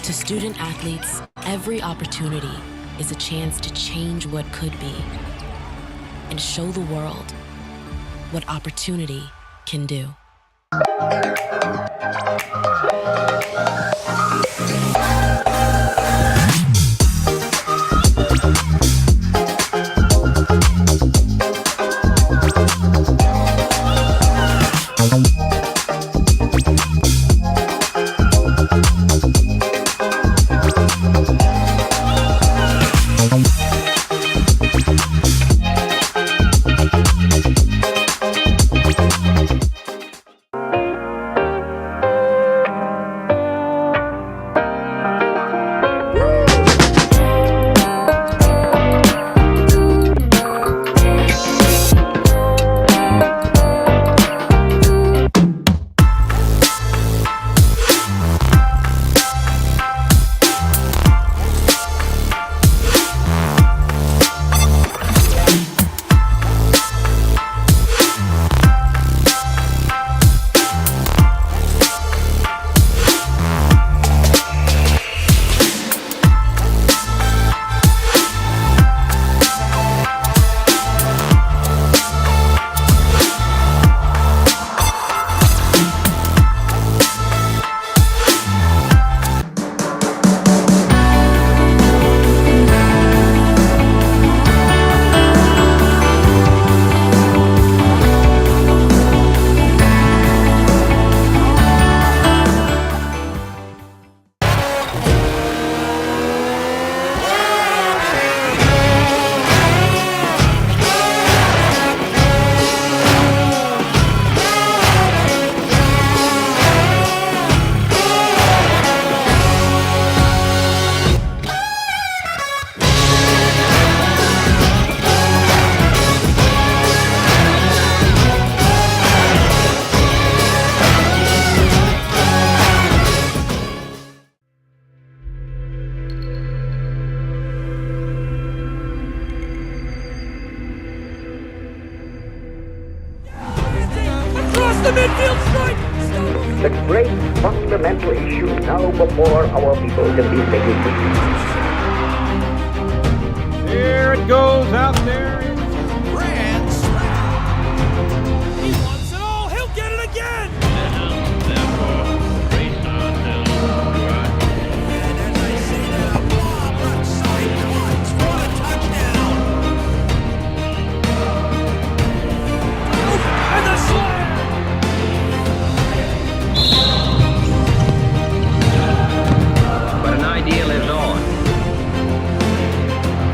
To student athletes, every opportunity is a chance to change what could be and show the world what opportunity can do. The midfield strike! The great fundamental issue now before our people can be taken. There it goes out there. Grand slam! He wants it all! He'll get it again! And as I say that, a bomb left side twice for a touchdown! Oh, and the slam! But an idea lives on.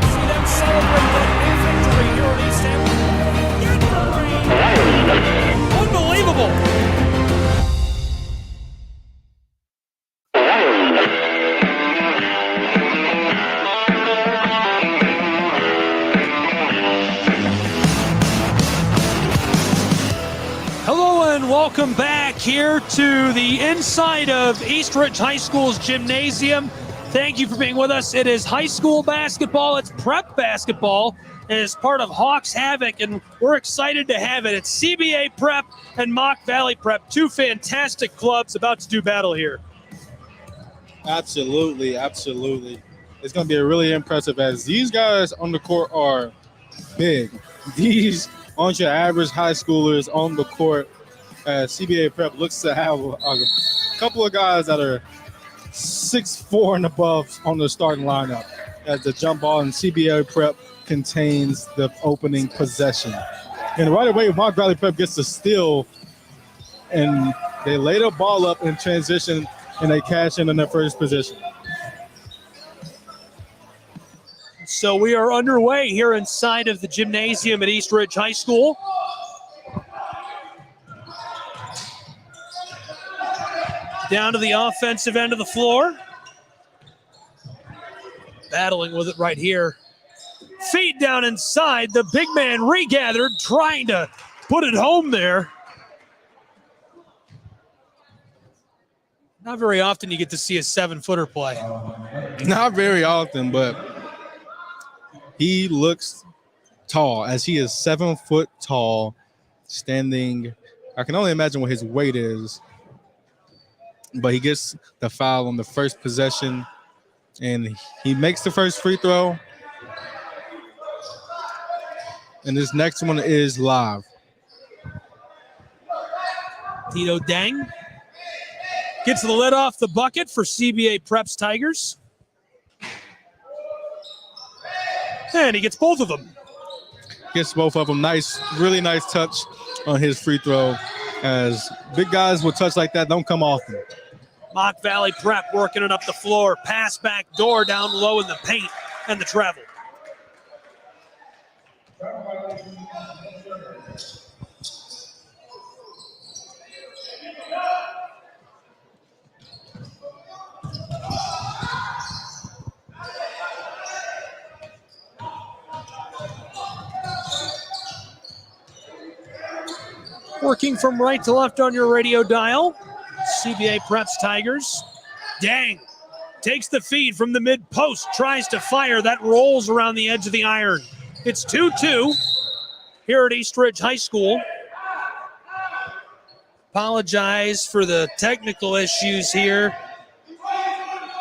See them celebrate that victory here at East End. Get the ring! Unbelievable! Hello and welcome back here to the inside of Eastridge High School's gymnasium. Thank you for being with us. It is high school basketball. It's prep basketball. It is part of Hawks Havoc, and we're excited to have it. It's CBA Prep and Mock Valley Prep, two fantastic clubs about to do battle here. Absolutely, absolutely. It's going to be really impressive as these guys on the court are big. These aren't your average high schoolers on the court. CBA Prep looks to have a couple of guys that are 6'4" and above on the starting lineup as the jump ball in CBA Prep contains the opening possession. And right away, Mock Valley Prep gets the steal, and they lay the ball up in transition, and they cash in on their first position. So we are underway here inside of the gymnasium at Eastridge High School. Down to the offensive end of the floor. Battling with it right here. Feet down inside. The big man regathered, trying to put it home there. Not very often you get to see a 7-footer play. Not very often, but he looks tall, as he is 7 foot tall, standing. I can only imagine what his weight is. but he gets the foul on the first possession, and he makes the first free throw. And this next one is live. Tito Deng gets the lid off the bucket for CBA Preps Tigers. And he gets both of them. Gets both of them. Nice, really nice touch on his free throw, as big guys with touch like that don't come often. Mock Valley Prep working it up the floor. Pass back door down low in the paint and the travel. Working from right to left on your radio dial. CBA Preps Tigers. Dang. Takes the feed from the mid post. Tries to fire. That rolls around the edge of the iron. It's 2-2 here at East Ridge High School. Apologize for the technical issues here.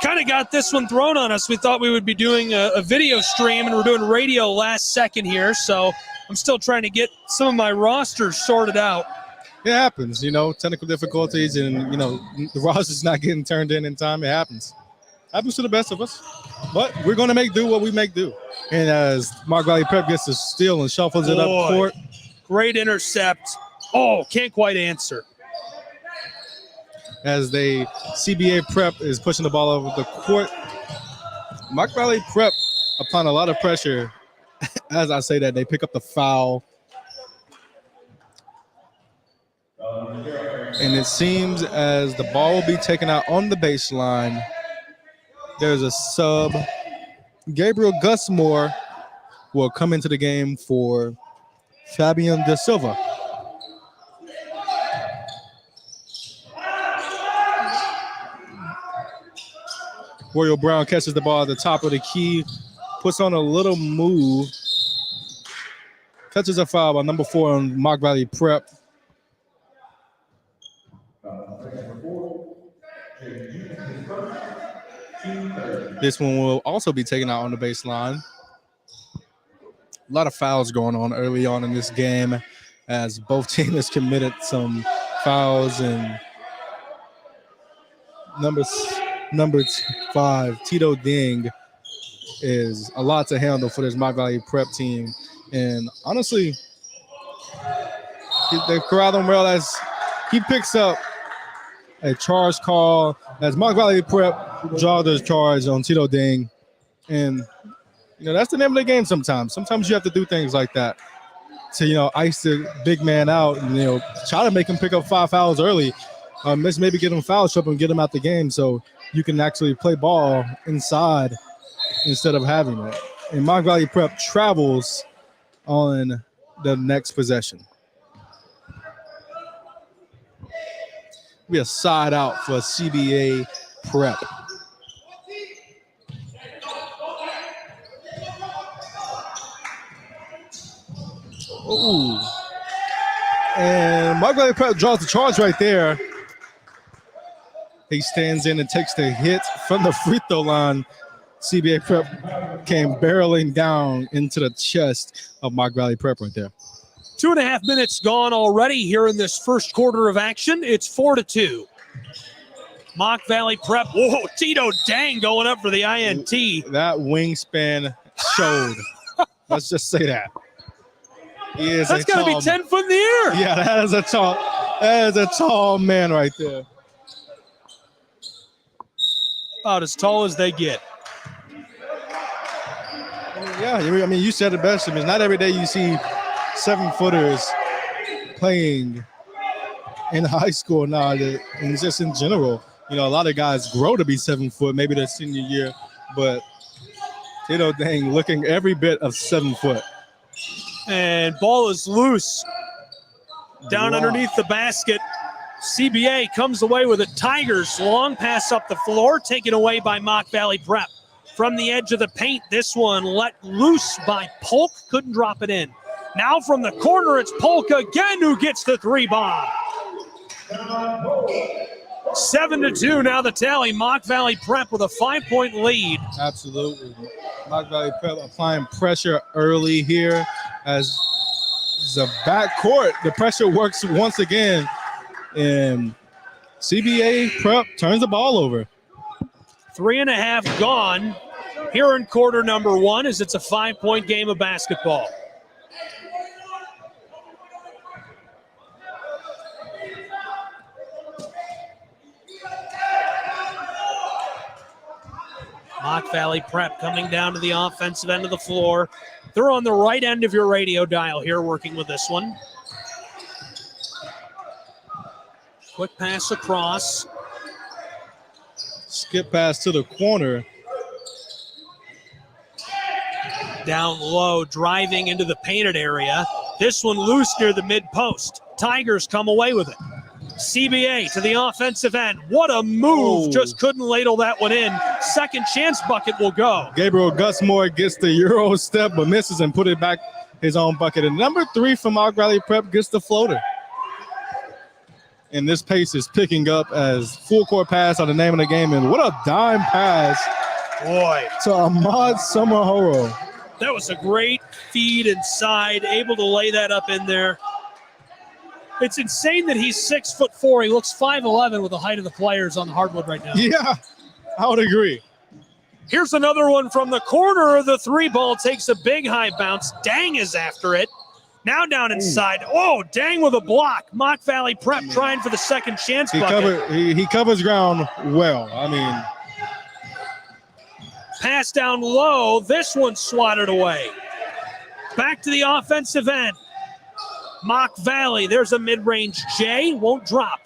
Kind of got this one thrown on us. We thought we would be doing a video stream, and we're doing radio last second here. So I'm still trying to get some of my rosters sorted out. It happens, technical difficulties, and, the roster's not getting turned in time. It happens. Happens to the best of us. But we're going to make do what we make do. And as Mock Valley Prep gets the steal and shuffles it up court. Great intercept. Oh, can't quite answer. As CBA Prep is pushing the ball over the court. Mock Valley Prep, upon a lot of pressure, as I say that, they pick up the foul. And it seems as the ball will be taken out on the baseline. There's a sub. Gabriel Gusmore will come into the game for Fabian Da Silva. Royal Brown catches the ball at the top of the key, puts on a little move, catches a foul by number 4 on Mock Valley Prep. This one will also be taken out on the baseline. A lot of fouls going on early on in this game, as both teams committed some fouls, and number 5, Tito Deng, is a lot to handle for this Mock Valley Prep team. And honestly, they corral him well as he picks up a charge call as Mock Valley Prep draw the charge on Tito Deng. And, that's the name of the game sometimes. Sometimes you have to do things like that to, ice the big man out and, try to make him pick up 5 fouls early. Maybe get him foul trouble and get him out the game so you can actually play ball inside instead of having it. And Mock Valley Prep travels on the next possession. Be a side out for CBA Prep. Ooh. And Mock Valley Prep draws the charge right there. He stands in and takes the hit from the free throw line. CBA Prep came barreling down into the chest of Mock Valley Prep right there. 2.5 minutes gone already here in this first quarter of action. It's 4-2. Mock Valley Prep. Whoa, Tito Deng going up for the INT. That wingspan showed. Let's just say that. That's got to be 10 foot in the air. Yeah, that is a tall man right there. About as tall as they get. Yeah, I mean, you said it best. I mean, not every day you see 7-footers playing in high school now, and just in general. A lot of guys grow to be 7 foot, maybe their senior year, but Tito Deng looking every bit of 7 foot. And ball is loose down underneath the basket. CBA comes away with it. Tigers long pass up the floor, taken away by Mock Valley Prep. From the edge of the paint, this one let loose by Polk, couldn't drop it in. Now from the corner, it's Polk again who gets the 3 bomb. 7-2 now the tally. Mock Valley Prep with a 5-point lead. Absolutely. Mock Valley Prep applying pressure early here as the backcourt. The pressure works once again, and CBA Prep turns the ball over. 3.5 gone here in quarter number 1 as it's a 5-point game of basketball. Mock Valley Prep coming down to the offensive end of the floor. They're on the right end of your radio dial here working with this one. Quick pass across. Skip pass to the corner. Down low, driving into the painted area. This one loose near the mid-post. Tigers come away with it. CBA to the offensive end. What a move. Oh. Just couldn't ladle that one in. Second chance bucket will go. Gabriel Gusmore gets the Euro step but misses and put it back his own bucket. And number 3 from Mock Valley Prep gets the floater. And this pace is picking up as full court pass are the name of the game. And what a dime pass Boy, to Ahmad Summerhoro. that was a great feed inside. Able to lay that up in there. It's insane that he's 6'4". He looks 5'11" with the height of the players on the hardwood right now. Yeah, I would agree. Here's another one from the corner of the 3 ball. Takes a big high bounce. Dang is after it. Now down inside. Oh, Dang with a block. Mock Valley Prep trying for the second chance bucket. He covers ground well. I mean, Pass down low. This one swatted away. Back to the offensive end. Mock Valley. There's a mid-range J. Won't drop.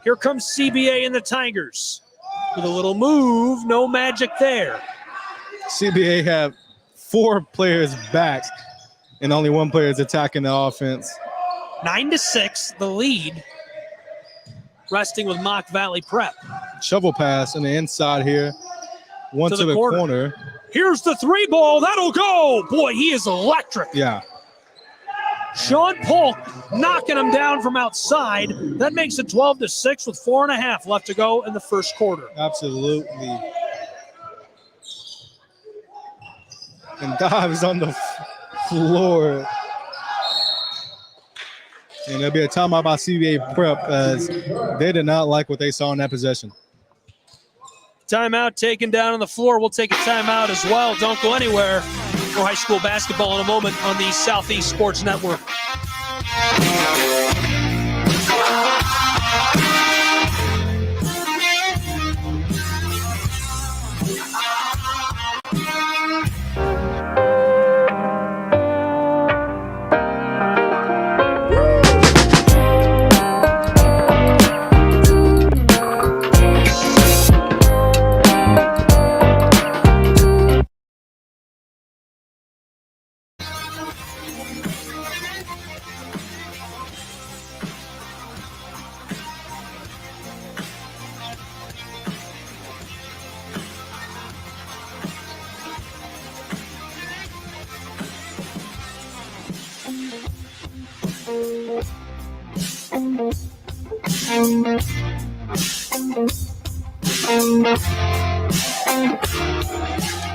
Here comes CBA and the Tigers. With a little move. No magic there. CBA have 4 players back and only 1 player is attacking the offense. 9-6, the lead. Resting with Mock Valley Prep. Shovel pass in the inside here. One to the corner. Here's the 3 ball. That'll go. Boy, he is electric. Yeah. Sean Polk knocking him down from outside. That makes it 12-6 with 4.5 left to go in the first quarter. Absolutely. And dives on the floor. And there'll be a timeout by CBA Prep as they did not like what they saw in that possession. Timeout taken down on the floor. We'll take a timeout as well. Don't go anywhere. For high school basketball in a moment on the Southeast Sports Network.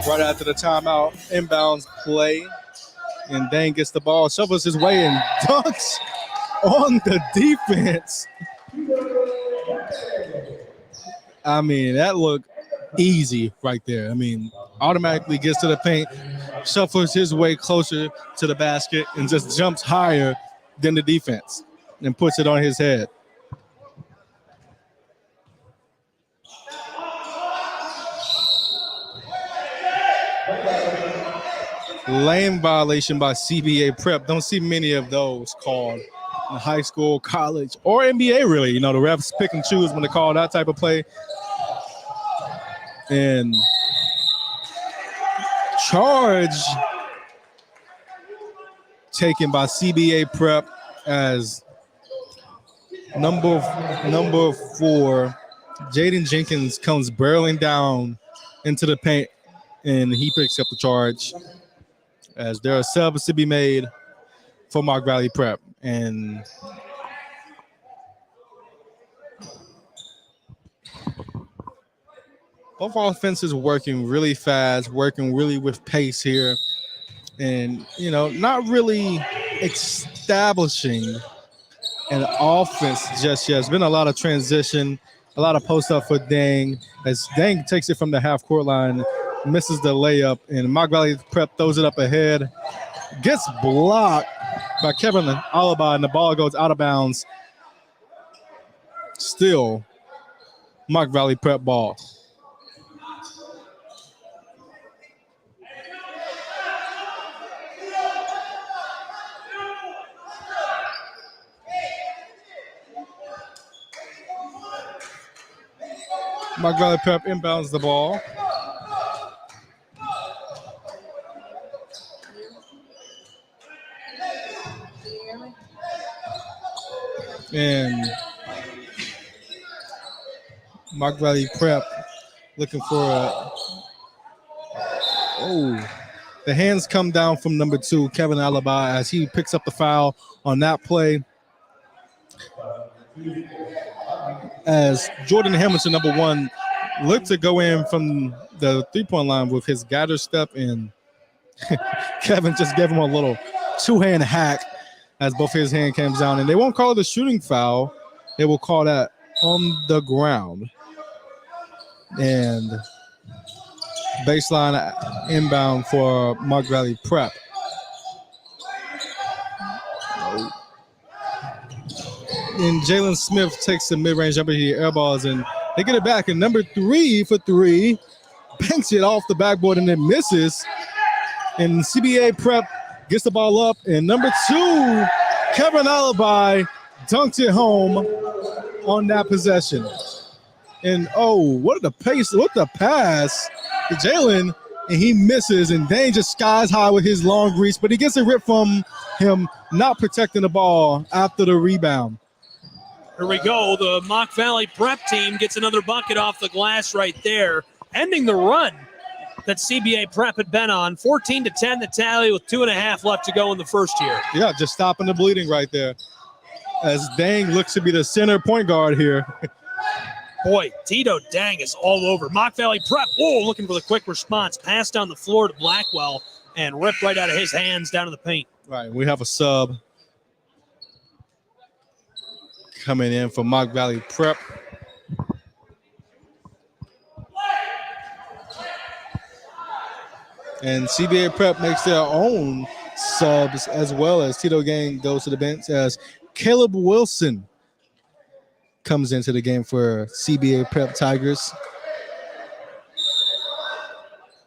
Right after the timeout, inbounds play, and Dang gets the ball, shovels his way, and dunks on the defense. I mean, that looked easy right there. I mean, automatically gets to the paint, shuffles his way closer to the basket, and just jumps higher than the defense and puts it on his head. Lane violation by CBA Prep. Don't see many of those called in high school, college, or NBA, really. You know, the refs pick and choose when they call that type of play. And charge taken by CBA Prep as number 4, Jaden Jenkins comes barreling down into the paint, and he picks up the charge. As there are subs to be made for Mock Valley Prep. And Both offenses working really fast, working really with pace here. And, not really establishing an offense just yet. It's been a lot of transition, a lot of post up for Dang, as Dang takes it from the half court line, misses the layup, and Mock Valley Prep throws it up ahead. Gets blocked by Kevin Alibi, and the ball goes out of bounds. Still, Mock Valley Prep ball. Mock Valley Prep inbounds the ball. And Mock Valley Prep looking for the hands come down from number 2, Kevin Alibi, as he picks up the foul on that play. As Jordan Hamilton, number 1, looked to go in from the three-point line with his gather step, and Kevin just gave him a little two-hand hack as both his hand came down. And they won't call it a shooting foul. They will call that on the ground. And baseline inbound for Mock Valley Prep. And Jalen Smith takes the mid-range jumper here, air balls, and they get it back. And number 3 for 3, banks it off the backboard and it misses. And CBA Prep gets the ball up, and number 2, Kevin Alibi, dunked it home on that possession. And what the pass to Jalen, and he misses, and Dane just skies high with his long reach, but he gets it ripped from him, not protecting the ball after the rebound. Here we go. The Mock Valley Prep team gets another bucket off the glass right there, ending the run that CBA Prep had been on. 14-10 the tally with 2.5 left to go in the first here. Yeah, just stopping the bleeding right there, as Dang looks to be the center point guard here. Boy, Tito Dang is all over. Mock Valley Prep, looking for the quick response. Pass down the floor to Blackwell and ripped right out of his hands down to the paint. Right, we have a sub coming in for Mock Valley Prep. And CBA Prep makes their own subs as well, as Tito Gang goes to the bench, as Caleb Wilson comes into the game for CBA Prep Tigers.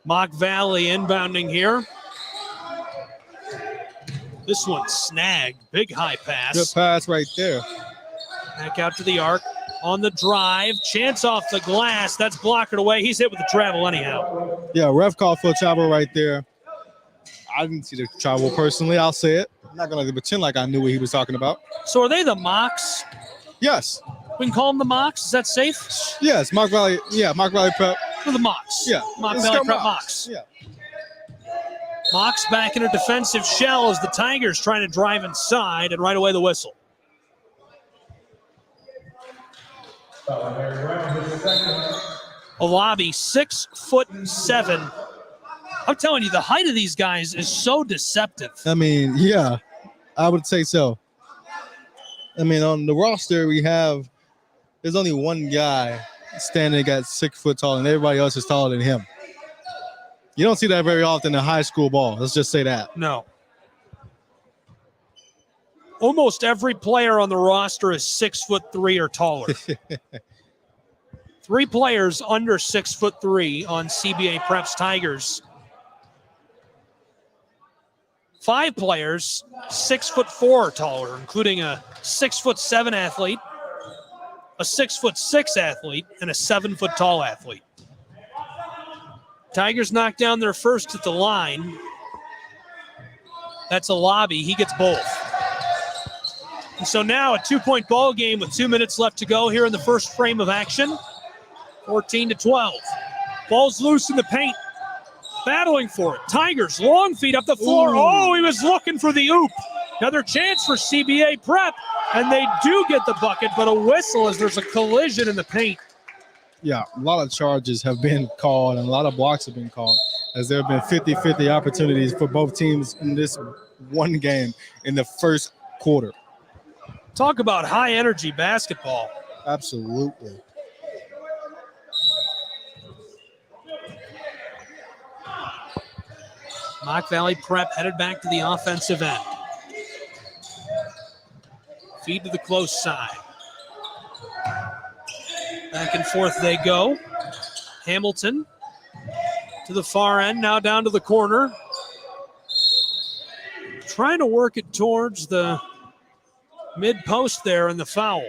Mock Valley inbounding here. This one snagged. Big high pass. Good pass right there. Back out to the arc. On the drive. Chance off the glass. That's blocked away. He's hit with the travel anyhow. Yeah, ref call for a travel right there. I didn't see the travel personally. I'll say it. I'm not going to pretend like I knew what he was talking about. So are they the Mocks? Yes. We can call them the Mocks? Is that safe? Yes, Mock Valley. Yeah, Mock Valley Prep. Or the Mocks? Yeah. Mock Valley Prep Mocks. Yeah. Mocks back in a defensive shell as the Tigers trying to drive inside, and right away the whistle. Alabi, 6'7". I'm telling you, the height of these guys is so deceptive. I mean, yeah, I would say so. I mean, on the roster there's only one guy standing at 6 foot tall, and everybody else is taller than him. You don't see that very often in high school ball. Let's just say that. No. Almost every player on the roster is 6'3" or taller. 3 players under 6'3" on CBA Prep's Tigers. 5 players 6'4" or taller, including a 6'7" athlete, a 6'6" athlete, and a 7-foot tall athlete. Tigers knock down their first at the line. That's a lobby. He gets both. And so now a 2-point ball game with 2 minutes left to go here in the first frame of action. 14-12. Ball's loose in the paint. Battling for it. Tigers, long feed up the floor. Ooh. He was looking for the oop. Another chance for CBA Prep. And they do get the bucket, but a whistle as there's a collision in the paint. Yeah, a lot of charges have been called and a lot of blocks have been called, as there have been 50-50 opportunities for both teams in this one game in the first quarter. Talk about high energy basketball. Absolutely. Mock Valley Prep headed back to the offensive end. Feed to the close side. Back and forth they go. Hamilton to the far end, now down to the corner. Trying to work it towards the mid post there in the foul.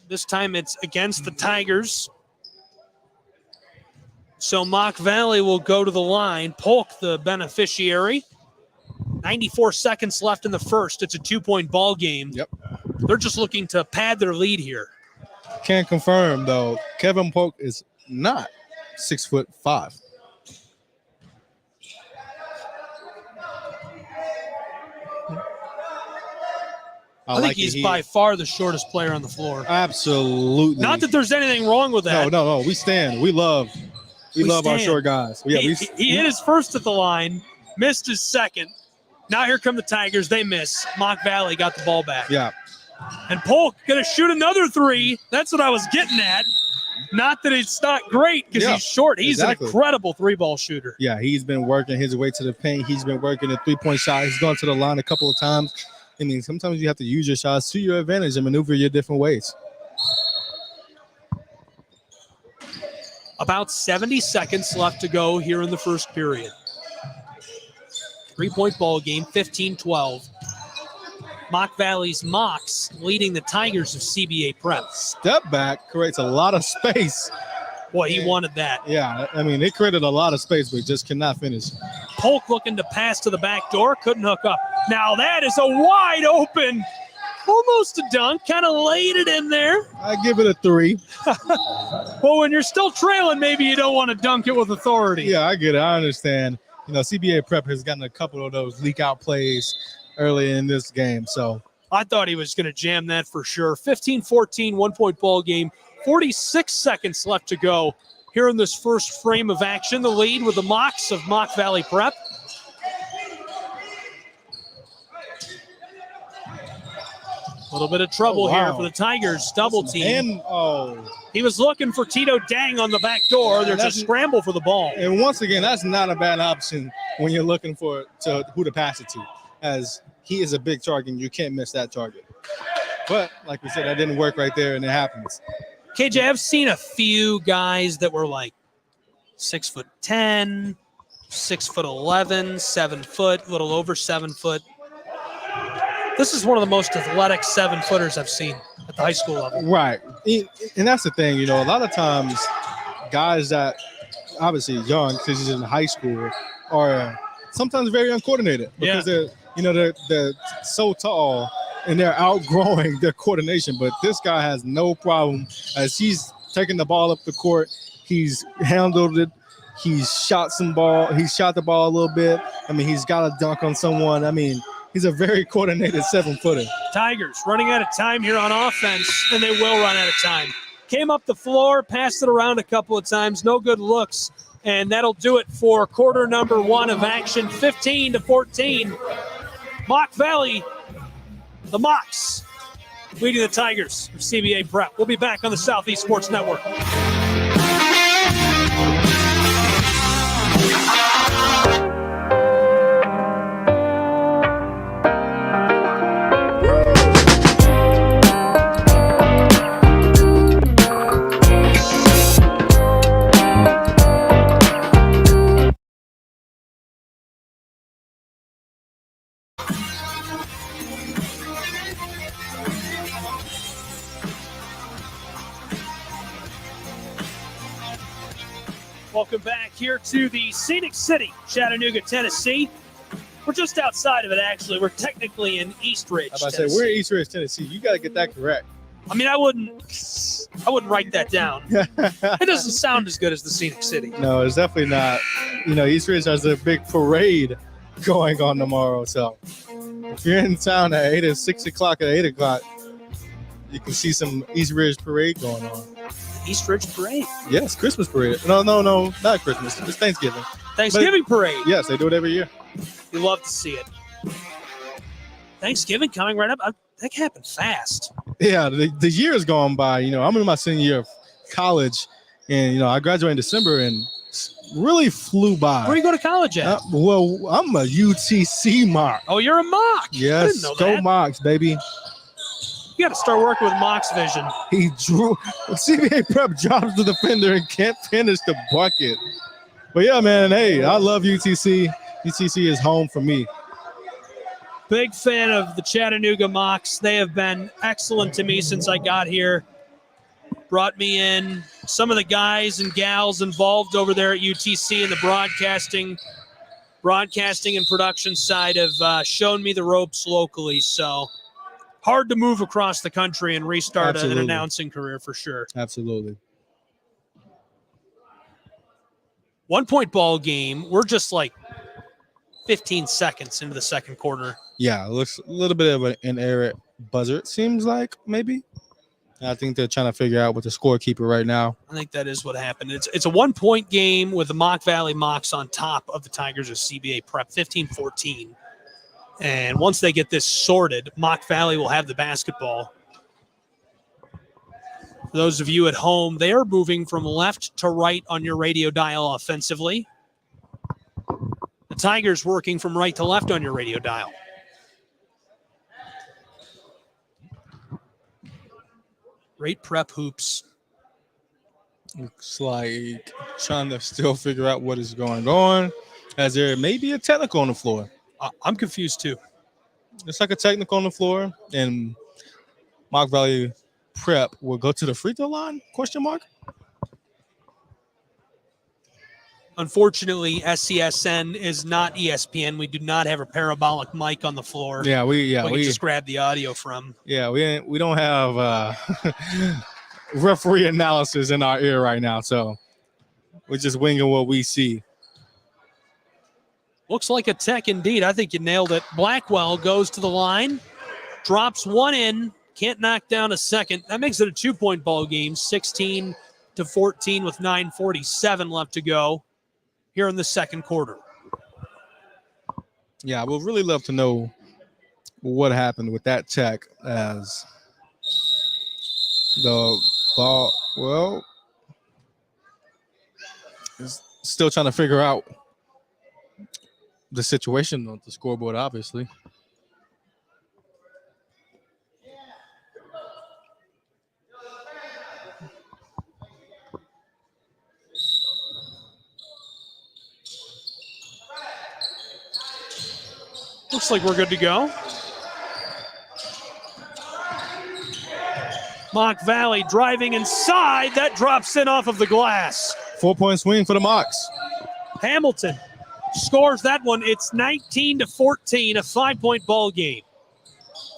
This time it's against the Tigers. So Mock Valley will go to the line. Polk, the beneficiary. 94 seconds left in the first. It's a 2-point ball game. Yep. They're just looking to pad their lead here. Can't confirm, though. Kevin Polk is not 6'5". I think he's by far the shortest player on the floor. Absolutely. Not that there's anything wrong with that. No. We stand. We love our short guys. Yeah, he hit his first at the line, missed his second. Now here come the Tigers. They miss. Mock Valley got the ball back. Yeah. And Polk going to shoot another three. That's what I was getting at. Not that it's not great because he's short. He's an incredible three-ball shooter. Yeah, he's been working his way to the paint. He's been working a three-point shot. He's gone to the line a couple of times. I mean, sometimes you have to use your shots to your advantage and maneuver your different ways. About 70 seconds left to go here in the first period. 3-point ball game, 15-12. Mock Valley's Mocs leading the Tigers of CBA Prep. Step back creates a lot of space. Boy, he wanted that. Yeah, I mean, it created a lot of space, but just cannot finish. Polk looking to pass to the back door, couldn't hook up. Now that is a wide open, almost a dunk, kind of laid it in there. I give it a 3. Well, when you're still trailing, maybe you don't want to dunk it with authority. Yeah, I get it. I understand. You know, CBA Prep has gotten a couple of those leak out plays early in this game. So I thought he was going to jam that for sure. 15-14, 1-point ball game. 46 seconds left to go here in this first frame of action. The lead with the Mocs of Mock Valley Prep. A little bit of trouble here for the Tigers. Double team. And he was looking for Tito Dang on the back door. There's a scramble for the ball. And once again, that's not a bad option when you're looking for who to pass it to, as he is a big target and you can't miss that target. But like we said, that didn't work right there, and it happens. KJ, I've seen a few guys that were like 6'10", 6'11", 7 foot, a little over 7 foot. This is one of the most athletic 7-footers I've seen at the high school level. Right. And that's the thing, you know, a lot of times guys that obviously young because he's in high school are sometimes very uncoordinated because they're so tall and they're outgrowing their coordination. But this guy has no problem as he's taking the ball up the court. He's handled it. He's shot the ball a little bit. I mean, he's got a dunk on someone. I mean, he's a very coordinated 7-footer. Tigers running out of time here on offense, and they will run out of time. Came up the floor, passed it around a couple of times, no good looks, and that'll do it for quarter number 1 of action, 15-14. Mock Valley, the Mocs, leading the Tigers of CBA Prep. We'll be back on the Southeast Sports Network. Welcome back here to the Scenic City, Chattanooga, Tennessee. We're just outside of it, actually. We're technically in East Ridge, Tennessee. We're in East Ridge, Tennessee. You got to get that correct. I mean, I wouldn't write that down. It doesn't sound as good as the Scenic City. No, it's definitely not. You know, East Ridge has a big parade going on tomorrow. So if you're in town at 8 or 6 o'clock or 8 o'clock, you can see some East Ridge Parade going on. East Ridge Parade. Yes, Christmas Parade. No, not Christmas. It's Thanksgiving. Thanksgiving Parade. Yes, they do it every year. You love to see it. Thanksgiving coming right up. That happened fast. Yeah, the year has gone by. I'm in my senior year of college, and I graduated in December, and really flew by. Where do you go to college at? Well, I'm a UTC mock. Oh, you're a mock. I Yes, didn't know go that. Mocks, baby. You got to start working with Mock's vision. He drew. CBA Prep drops the defender and can't finish the bucket. But yeah, man, hey, I love UTC. UTC is home for me. Big fan of the Chattanooga Mocs. They have been excellent to me since I got here. Brought me in. Some of the guys and gals involved over there at UTC in the broadcasting and production side have shown me the ropes locally. So hard to move across the country and restart an Absolutely. announcing career for sure. Absolutely. 1 point ball game. We're just like 15 seconds into the second quarter. Yeah, it looks a little bit of an error buzzer, it seems like, maybe. I think they're trying to figure out with the scorekeeper right now. I think that is what happened. It's a 1 point game with the Mock Valley Mocs on top of the Tigers of CBA Prep, 15-14. And once they get this sorted, Mock Valley will have the basketball. For those of you at home, they are moving from left to right on your radio dial offensively. The Tigers working from right to left on your radio dial. Great prep hoops. Looks like trying to still figure out what is going on, as there may be a technical on the floor. I'm confused too. It's like a technical on the floor, and Mock Valley Prep will go to the free throw line, question mark? Unfortunately, SCSN is not ESPN. We do not have a parabolic mic on the floor. Yeah, we can just grab the audio from. Yeah, we don't have referee analysis in our ear right now, so we're just winging what we see. Looks like a tech indeed. I think you nailed it. Blackwell goes to the line, drops one in, can't knock down a second. That makes it a 2 point ball game, 16-14 with 9:47 left to go here in the second quarter. Yeah, we'd really love to know what happened with that tech, as the ball, is still trying to figure out the situation on the scoreboard, obviously. Looks like we're good to go. Mock Valley driving inside. That drops in off of the glass. 4 point swing for the Mocs. Hamilton scores that one. It's 19-14, a 5 point ball game.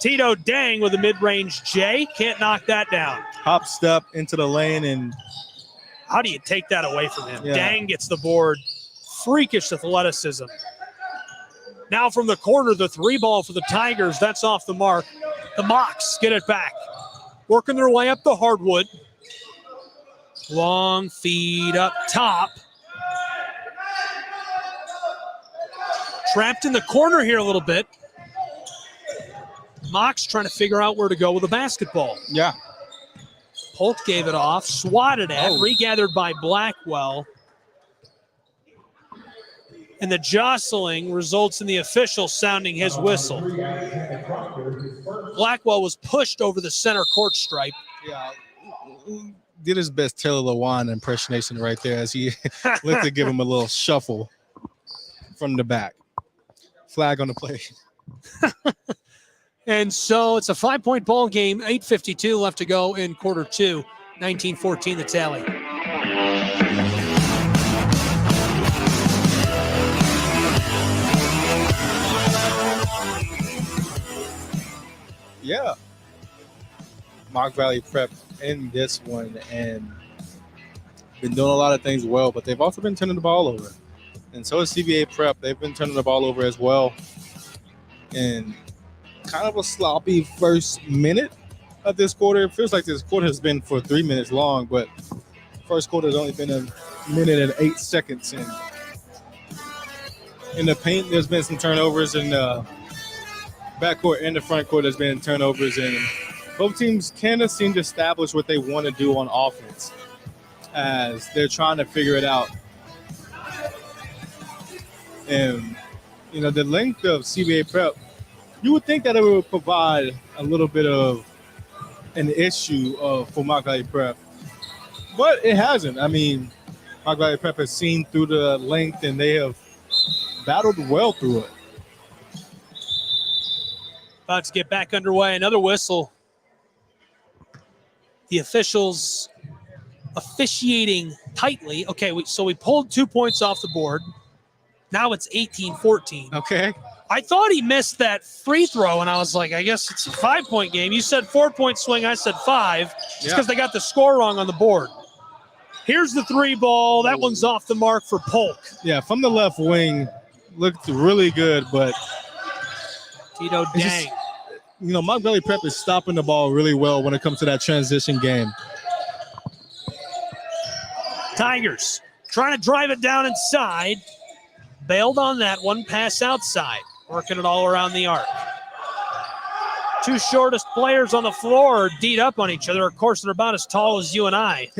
Tito Dang with a mid-range J. Can't knock that down. Hop step into the lane, and How do you take that away from him? Yeah. Dang gets the board. Freakish athleticism. Now from the corner, the three ball for the Tigers. That's off the mark. The Mocs get it back. Working their way up the hardwood. Long feed up top. Trapped in the corner here a little bit. Mocs trying to figure out where to go with the basketball. yeah, Polk gave it off, swatted at, regathered by Blackwell. And the jostling results in the official sounding his whistle. Blackwell was pushed over the center court stripe. yeah. Did his best Taylor Lewan impersonation right there, as he looked to give him a little shuffle from the back. Flag on the play. And so it's a 5 point ball game, 8:52 left to go in quarter two, 19-14 the tally. Yeah. Mock Valley Prep in this one, and been doing a lot of things well, but they've also been turning the ball over. And so is CBA Prep. They've been turning the ball over as well. And kind of a sloppy first minute of this quarter. It feels like this quarter has been for 3 minutes long, but first quarter has only been a minute and 8 seconds. And in the paint, there's been some turnovers. In the backcourt and the front court, there's been turnovers. And both teams kind of seem to establish what they want to do on offense as they're trying to figure it out. And, you know, the length of CBA Prep, you would think that it would provide a little bit of an issue for Mount Valley Prep, but it hasn't. I mean, Mount Valley Prep has seen through the length, and they have battled well through it. About to get back underway. Another whistle. The officials officiating tightly. Okay, so we pulled 2 points off the board. Now it's 18-14. Okay. I thought he missed that free throw, and I was like, I guess it's a 5-point game. You said 4-point swing. I said 5. It's because they got the score wrong on the board. Here's the 3 ball. That one's off the mark for Polk. Yeah, from the left wing, looked really good, but Tito Dang. You know, Mount Valley Prep is stopping the ball really well when it comes to that transition game. Tigers trying to drive it down inside. Bailed on that one, pass outside. Working it all around the arc. 2 shortest players on the floor are D'd up on each other. Of course, they're about as tall as you and I.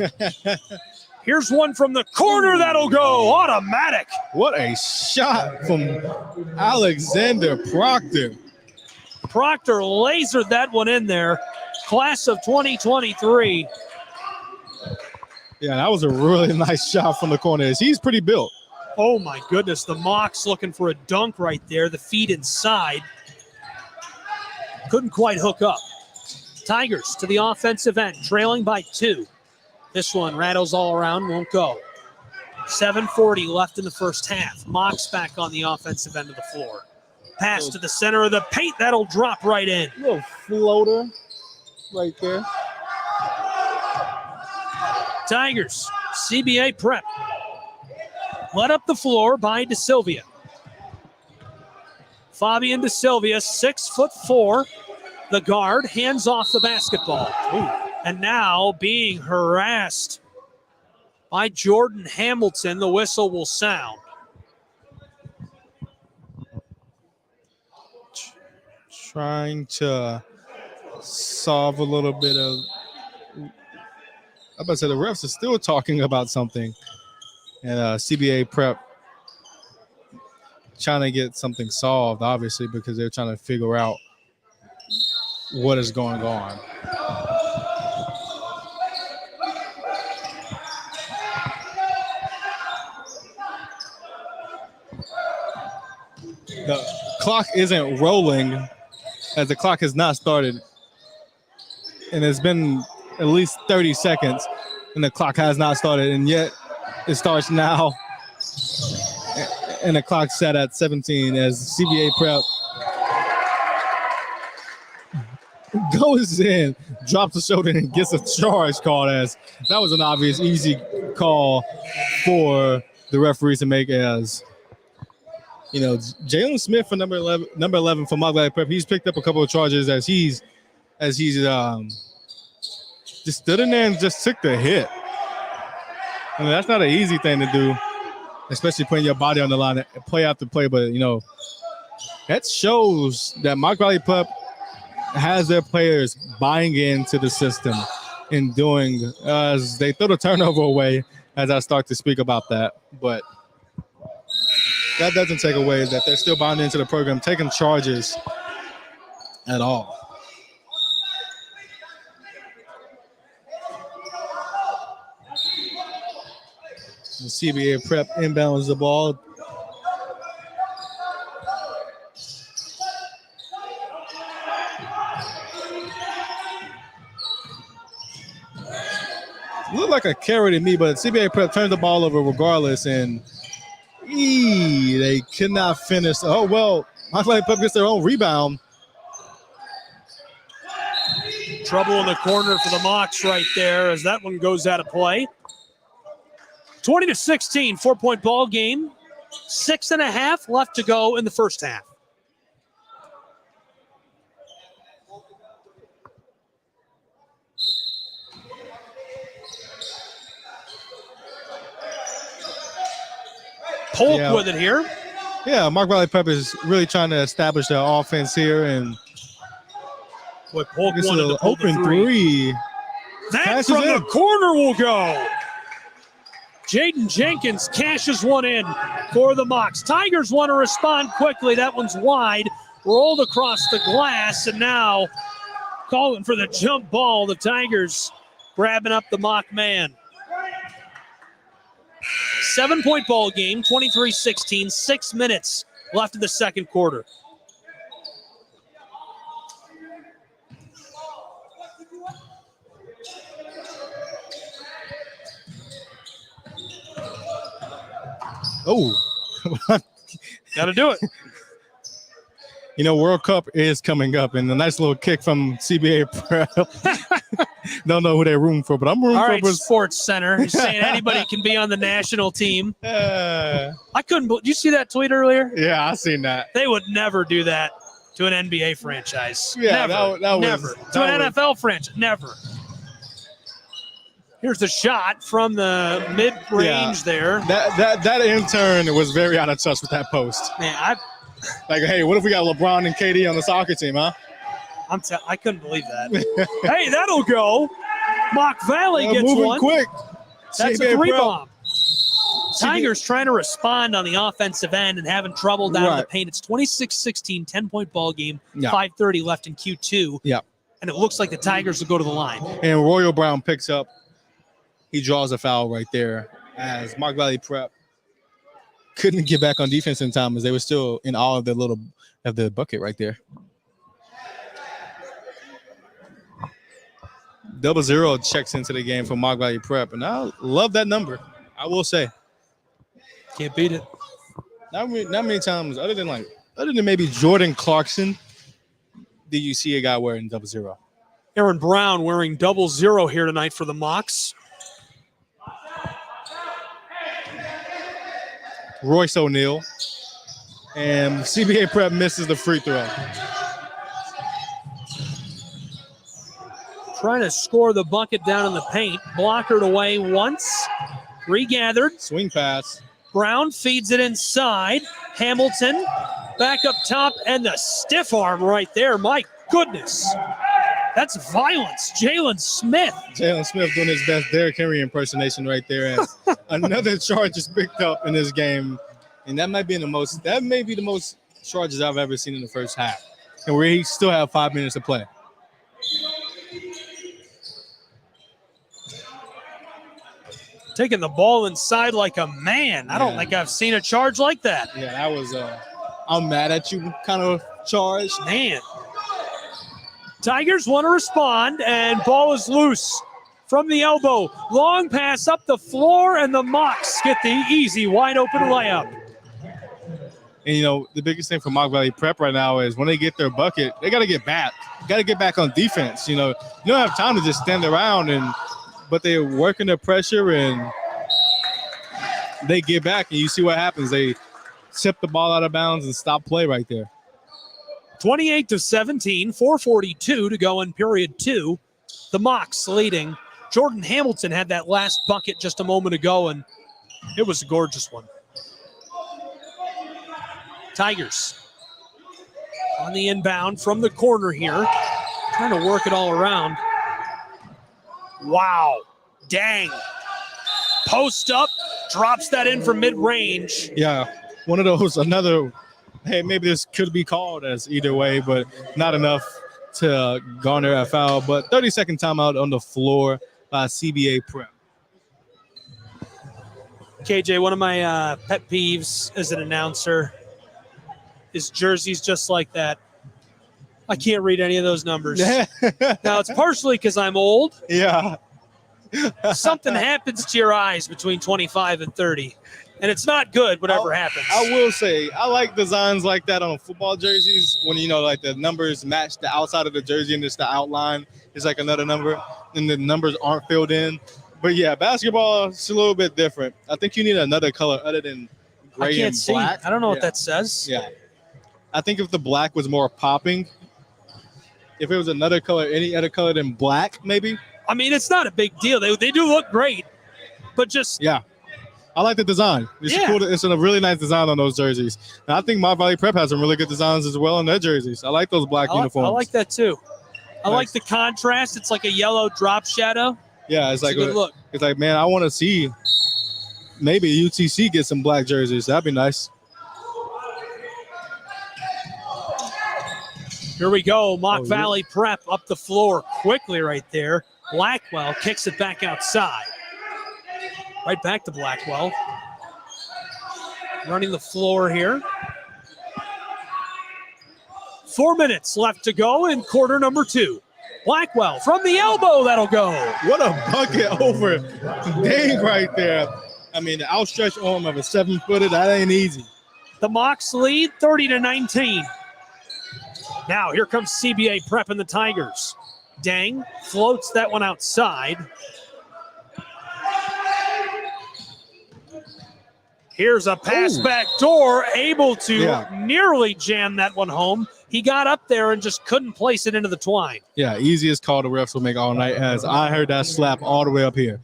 Here's one from the corner that'll go automatic. What a shot from Alexander Proctor. Proctor lasered that one in there. Class of 2023. Yeah, that was a really nice shot from the corner. He's pretty built. Oh, my goodness. The Mocs looking for a dunk right there. The feet inside. Couldn't quite hook up. Tigers to the offensive end, trailing by 2. This one rattles all around, won't go. 7:40 left in the first half. Mocs back on the offensive end of the floor. Pass to the center of the paint. That'll drop right in. Little floater right there. Tigers, CBA Prep. Led up the floor by DeSilvia. Fabian DeSilvia, 6'4", the guard, hands off the basketball. Ooh. And now being harassed by Jordan Hamilton. The whistle will sound. Trying to solve a little bit of, I'm about to say the refs are still talking about something. And CBA Prep trying to get something solved, obviously, because they're trying to figure out what is going on. The clock isn't rolling, as the clock has not started. And it's been at least 30 seconds, and the clock has not started, and yet it starts now, and the clock set at 17 as CBA Prep goes in, drops the shoulder, and gets a charge called. As that was an obvious, easy call for the referees to make. As you know, Jalen Smith for number 11 for Mount Valley Prep, he's picked up a couple of charges as he's just stood in there and just took the hit. I mean, that's not an easy thing to do, especially putting your body on the line, play after play. But, you know, that shows that Mount Valley Prep has their players buying into the system and doing, as they throw the turnover away as I start to speak about that. But that doesn't take away that they're still buying into the program, taking charges at all. The CBA Prep inbounds the ball. Looked like a carry to me, but CBA Prep turned the ball over regardless, and they could not finish. Oh, well, Mount Valley Prep gets their own rebound. Trouble in the corner for the Mocs right there as that one goes out of play. 20-16, 4-point ball game. 6.5 left to go in the first half. Polk with it here. Yeah, Mark Valley Prep is really trying to establish their offense here, and Boy, Polk this is wanted an to pull the open three. That Passes from the in. corner will go. Jaden Jenkins cashes one in for the Mocs. Tigers want to respond quickly. That one's wide, rolled across the glass, and now calling for the jump ball. The Tigers grabbing up the Mock man. 7-point ball game, 23-16, 6 minutes left in the second quarter. Oh, Got to do it. you know, World Cup is coming up, and a nice little kick from CBA Prep. Don't know who they're rooting for, but I'm rooting All for. right, Sports Center. You're saying anybody can be on the national team. I couldn't. Did you see that tweet earlier? Yeah, I seen that. They would never do that to an NBA franchise. Yeah, never. that was- never. To an NFL franchise. Never. Here's the shot from the mid-range there. That intern was very out of touch with that post. Man, Like, hey, what if we got LeBron and KD on the soccer team, huh? I couldn't believe that. Hey, that'll go. Mock Valley gets moving one. quick. That's CBA a three Prep. bomb. Tigers trying to respond on the offensive end and having trouble down in the Right. paint. It's 26-16, 10-point ball game, Yeah. 5:30 left in Q2. Yeah. And it looks like the Tigers will go to the line. And Royal Brown picks up. He draws a foul right there as Mark Valley Prep couldn't get back on defense in time as they were still in all of the bucket right there. 00 checks into the game for Mark Valley Prep, and I love that number. I will say, Can't beat it. not many times, other than maybe Jordan Clarkson, did you see a guy wearing 00? Aaron Brown wearing 00 here tonight for the Mocs. Royce O'Neal, and CBA Prep misses the free throw. Trying to score the bucket down in the paint. Blockered away once. Regathered. Swing pass. Brown feeds it inside. Hamilton back up top, and the stiff arm right there. My goodness. That's violence. Jalen Smith. Jalen Smith doing his best Derrick Henry impersonation right there. As another charge is picked up in this game, and that may be the most charges I've ever seen in the first half, and we still have 5 minutes to play. Taking the ball inside like a man. I don't Yeah. think I've seen a charge like that. Yeah, that was I'm mad at you kind of charge. Man. Tigers want to respond, and ball is loose from the elbow. Long pass up the floor, and the Mocs get the easy, wide-open layup. And, you know, the biggest thing for Mock Valley Prep right now is when they get their bucket, they got to get back. Got to get back on defense. You know, you don't have time to just stand around, but they're working the pressure, and they get back, and you see what happens. They tip the ball out of bounds and stop play right there. 28-17, 4:42 to go in period two. The Mocs leading. Jordan Hamilton had that last bucket just a moment ago, and it was a gorgeous one. Tigers on the inbound from the corner here. Trying to work it all around. Wow. Dang. Post up. Drops that in from mid-range. Yeah, one of those, another, hey, maybe this could be called as either way, but not enough to garner a foul. But 30-second timeout on the floor by CBA Prep. KJ, one of my pet peeves as an announcer is jerseys just like that. I can't read any of those numbers. Now, it's partially because I'm old. Yeah. Something happens to your eyes between 25 and 30, and it's not good, whatever happens. I will say, I like designs like that on football jerseys when, you know, like the numbers match the outside of the jersey and just the outline is like another number and the numbers aren't filled in. But, yeah, basketball is a little bit different. I think you need another color other than gray can't and see. black. I don't know what Yeah. that says. Yeah. I think if the black was more popping, if it was another color, any other color than black, maybe. I mean, it's not a big deal. They do look great, but just Yeah. I like the design. It's Yeah. cool. It's a really nice design on those jerseys. And I think Mott Valley Prep has some really good designs as well on their jerseys. I like those black uniforms. I like that too. I Nice. like the contrast. It's like a yellow drop shadow. Yeah, it's It's like a good look. It's like, man, I want to see maybe UTC get some black jerseys. That'd be nice. Here we go. Mock Oh, yeah. Valley Prep up the floor quickly right there. Blackwell kicks it back outside. Right back to Blackwell. Running the floor here. 4 minutes left to go in quarter number 2. Blackwell from the elbow, that'll go. What a bucket over Dang right there. I mean, the outstretched arm of a 7-footer, that ain't easy. The Mocs lead 30-19. Now here comes CBA Prep and the Tigers. Dang floats that one outside. Here's a pass Ooh. back door, able to Yeah. nearly jam that one home. He got up there and just couldn't place it into the twine. Yeah, easiest call the refs will make all night, as I heard that slap all the way up here.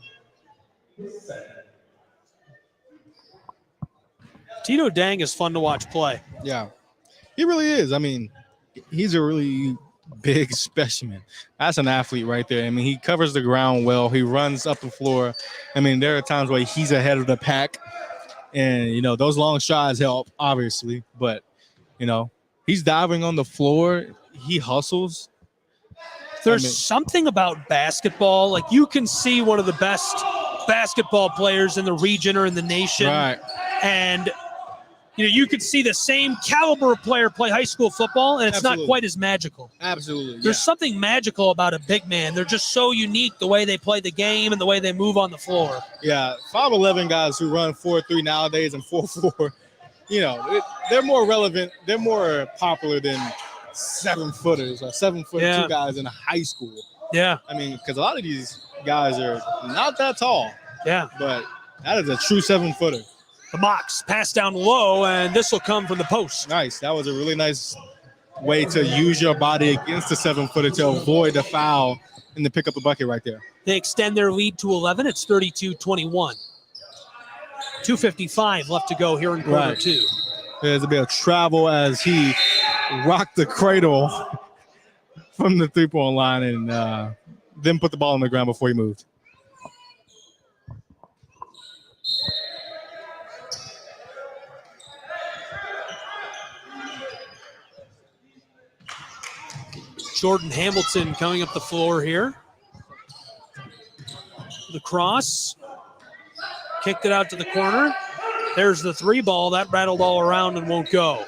Tito Dang is fun to watch play. Yeah, he really is. I mean, he's a really big specimen. That's an athlete right there. I mean, he covers the ground well. He runs up the floor. I mean, there are times where he's ahead of the pack. And, you know, those long shots help, obviously. But, you know, he's diving on the floor. He hustles. There's something about basketball. Like, you can see one of the best basketball players in the region or in the nation. Right. And, you know, you could see the same caliber of player play high school football, and it's Absolutely. not quite as magical. Absolutely. There's something magical about a big man. They're just so unique, the way they play the game and the way they move on the floor. Yeah, 5'11" guys who run 4'3" nowadays and 4'4", you know, they're more relevant. They're more popular than 7-footers or 7'2" Yeah. guys in high school. Yeah, I mean, because a lot of these guys are not that tall, yeah. but that is a true 7-footer. The Mocs pass down low, and this will come from the post. Nice. That was a really nice way to use your body against the 7-footer to avoid the foul and to pick up the bucket right there. They extend their lead to 11. It's 32-21. 2:55 left to go here in quarter Right. 2. There's a bit of travel as he rocked the cradle from the three-point line and then put the ball on the ground before he moved. Jordan Hamilton coming up the floor here. The cross. Kicked it out to the corner. There's the 3 ball. That rattled all around and won't go.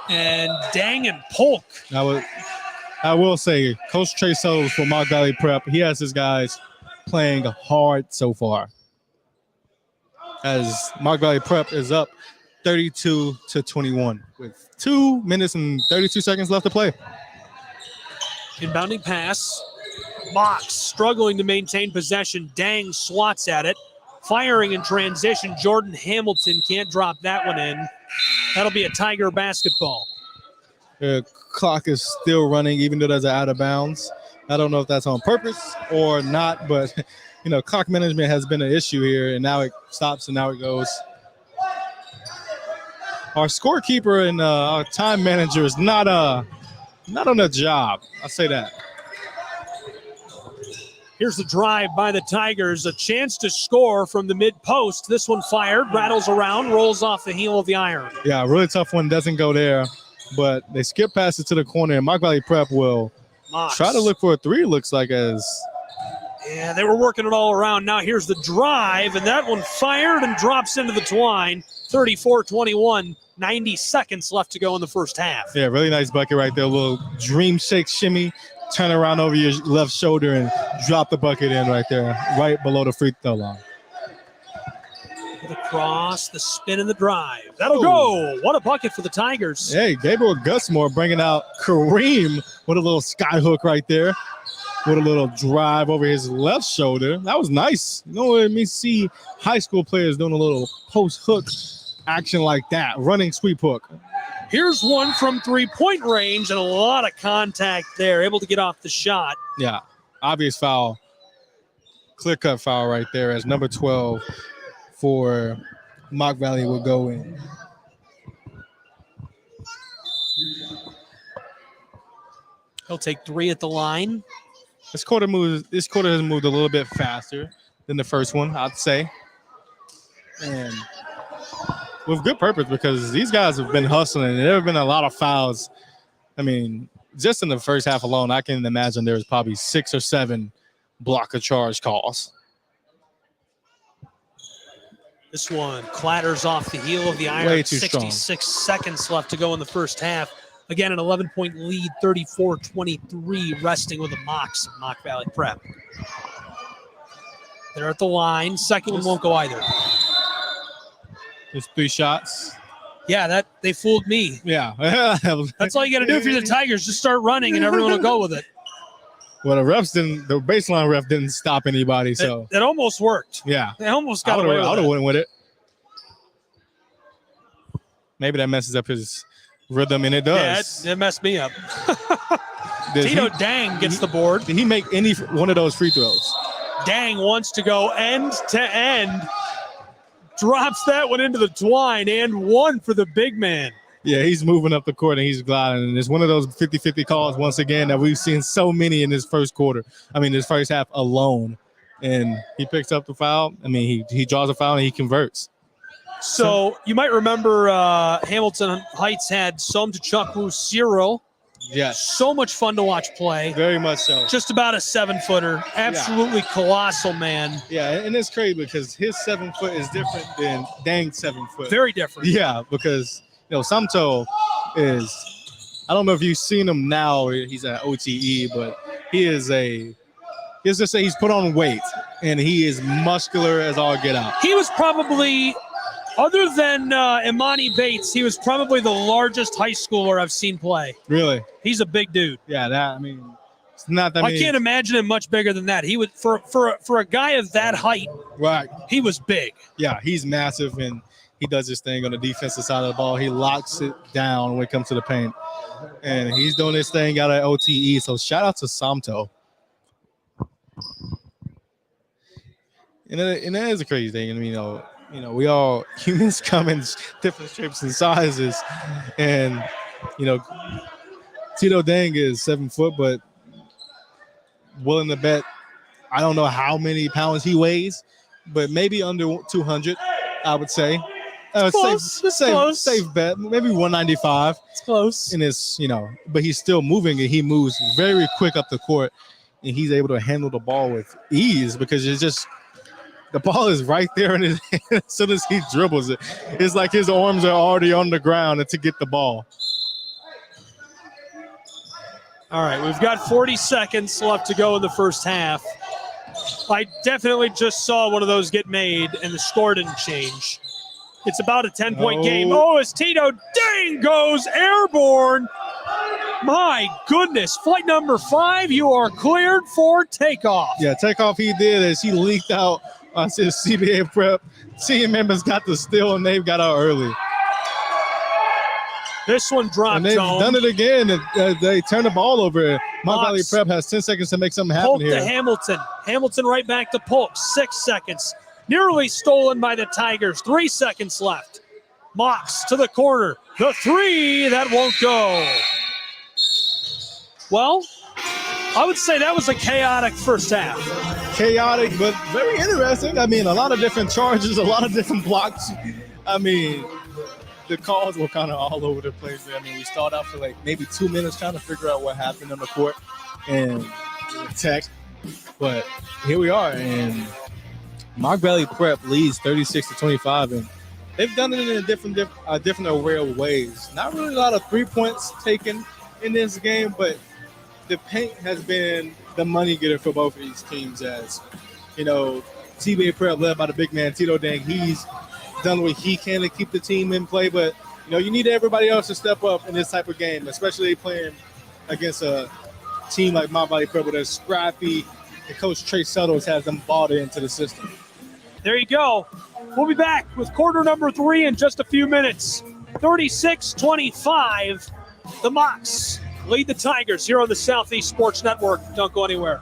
And Dang and Polk. I will say, Coach Trey Suttles for Mock Valley Prep, he has his guys playing hard so far. As Mock Valley Prep is up 32-21 with 2 minutes and 32 seconds left to play. Inbounding pass. Mocs struggling to maintain possession. Dang swats at it. Firing in transition. Jordan Hamilton can't drop that one in. That'll be a Tiger basketball. The clock is still running, even though there's an out of bounds. I don't know if that's on purpose or not, but you know, clock management has been an issue here, and now it stops and now it goes. Our scorekeeper and our time manager is not on the job. I'll say that. Here's the drive by the Tigers. A chance to score from the mid-post. This one fired, rattles around, rolls off the heel of the iron. Yeah, really tough one. Doesn't go there, but they skip past it to the corner, and Mock Valley Prep will Mocs. try to look for a 3, looks like, as Yeah, they were working it all around. Now here's the drive, and that one fired and drops into the twine. 34-21, 90 seconds left to go in the first half. yeah, really nice bucket right there. A little dream shake shimmy, turn around over your left shoulder and drop the bucket in right there, right below the free throw line. The cross, the spin, and the drive. That'll go. What a bucket for the Tigers. Hey, Gabriel Gusmore bringing out Kareem with a little sky hook right there. with a little drive over his left shoulder. That was nice. You know what I mean? See high school players doing a little post hook action like that, running sweep hook. Here's one from 3-point range and a lot of contact there, able to get off the shot. Yeah, obvious foul. Clear-cut foul right there as number 12 for Mock Valley will go in. He'll take 3 at the line. This quarter has moved a little bit faster than the first one, I'd say. And with good purpose, because these guys have been hustling and there have been a lot of fouls. I mean, just in the first half alone, I can imagine there was probably 6 or 7 block of charge calls. This one clatters off the heel of the iron. Way too 66 seconds left to go in the first half. Again, an 11-point lead, 34-23, resting with the Mock Valley Prep. They're at the line. Second one won't go either. There's 3 shots. Yeah, they fooled me. Yeah. That's all you got to do if you're the Tigers. Just start running and everyone will go with it. Well, the baseline ref didn't stop anybody, so. It almost worked. Yeah. They almost got away with it. I would have went with it. Maybe that messes up his rhythm, and it does. Yeah, it messed me up. Tito Dang gets the board. Did he make any one of those free throws? Dang wants to go end to end. Drops that one into the twine and 1 for the big man. Yeah, he's moving up the court and he's gliding. And it's one of those 50-50 calls once again that we've seen so many in this first quarter. I mean, this first half alone. And he picks up the foul. I mean, he draws a foul and he converts. So you might remember Hamilton Heights had Som Chukwu Cyril. Yes. So much fun to watch play. Very much so. Just about a 7-footer. Absolutely colossal man. Yeah, and it's crazy because his 7 foot is different than Dang's 7 foot. Very different. Yeah, because Samto is, I don't know if you've seen him now, he's at OTE, but he's put on weight and he is muscular as all get out. He was probably, other than Imani Bates, he was probably the largest high schooler I've seen play. Really? He's a big dude. Yeah, it's not that many. I can't imagine him much bigger than that. He would, for a guy of that height, right? He was big. Yeah, he's massive and he does his thing on the defensive side of the ball. He locks it down when it comes to the paint. And he's doing his thing out at OTE. So shout out to Samto. And that is a crazy thing. I mean, we all humans come in different shapes and sizes. And, Tito Dang is 7 foot, but willing to bet, I don't know how many pounds he weighs, but maybe under 200, I would say. Safe bet, maybe 195. It's close. And it's, but he's still moving and he moves very quick up the court and he's able to handle the ball with ease because it's just, the ball is right there in his hand as soon as he dribbles it. It's like his arms are already on the ground to get the ball. All right, we've got 40 seconds left to go in the first half. I definitely just saw one of those get made and the score didn't change. It's about a 10-point game. Oh, as Tito Dang goes airborne. My goodness. Flight number 5, you are cleared for takeoff. Yeah, takeoff he did as he leaked out. I said CBA Prep. Team members got the steal and they've got out early. This one dropped. And they've done it again. They turn the ball over. Mount Valley Prep has 10 seconds to make something happen Polk here. to Hamilton. Hamilton right back to Polk. 6 seconds. Nearly stolen by the Tigers. 3 seconds left. Mox to the corner. The 3, that won't go. Well, I would say that was a chaotic first half. Chaotic, but very interesting. I mean, a lot of different charges, a lot of different blocks. I mean, the calls were kind of all over the place. I mean, we started out for like maybe 2 minutes trying to figure out what happened on the court and tech. But here we are, and Mock Valley Prep leads 36-25, and they've done it in a different array of ways. Not really a lot of 3 points taken in this game, but the paint has been the money getter for both of these teams. As TBA Prep led by the big man Tito Dang, he's done what he can to keep the team in play, but you need everybody else to step up in this type of game, especially playing against a team like Mount Valley Purple that's scrappy, and Coach Trey Settles has them bought into the system. There you go. We'll be back with quarter number 3 in just a few minutes. 36-25. The Mocs lead the Tigers here on the Southeast Sports Network. Don't go anywhere.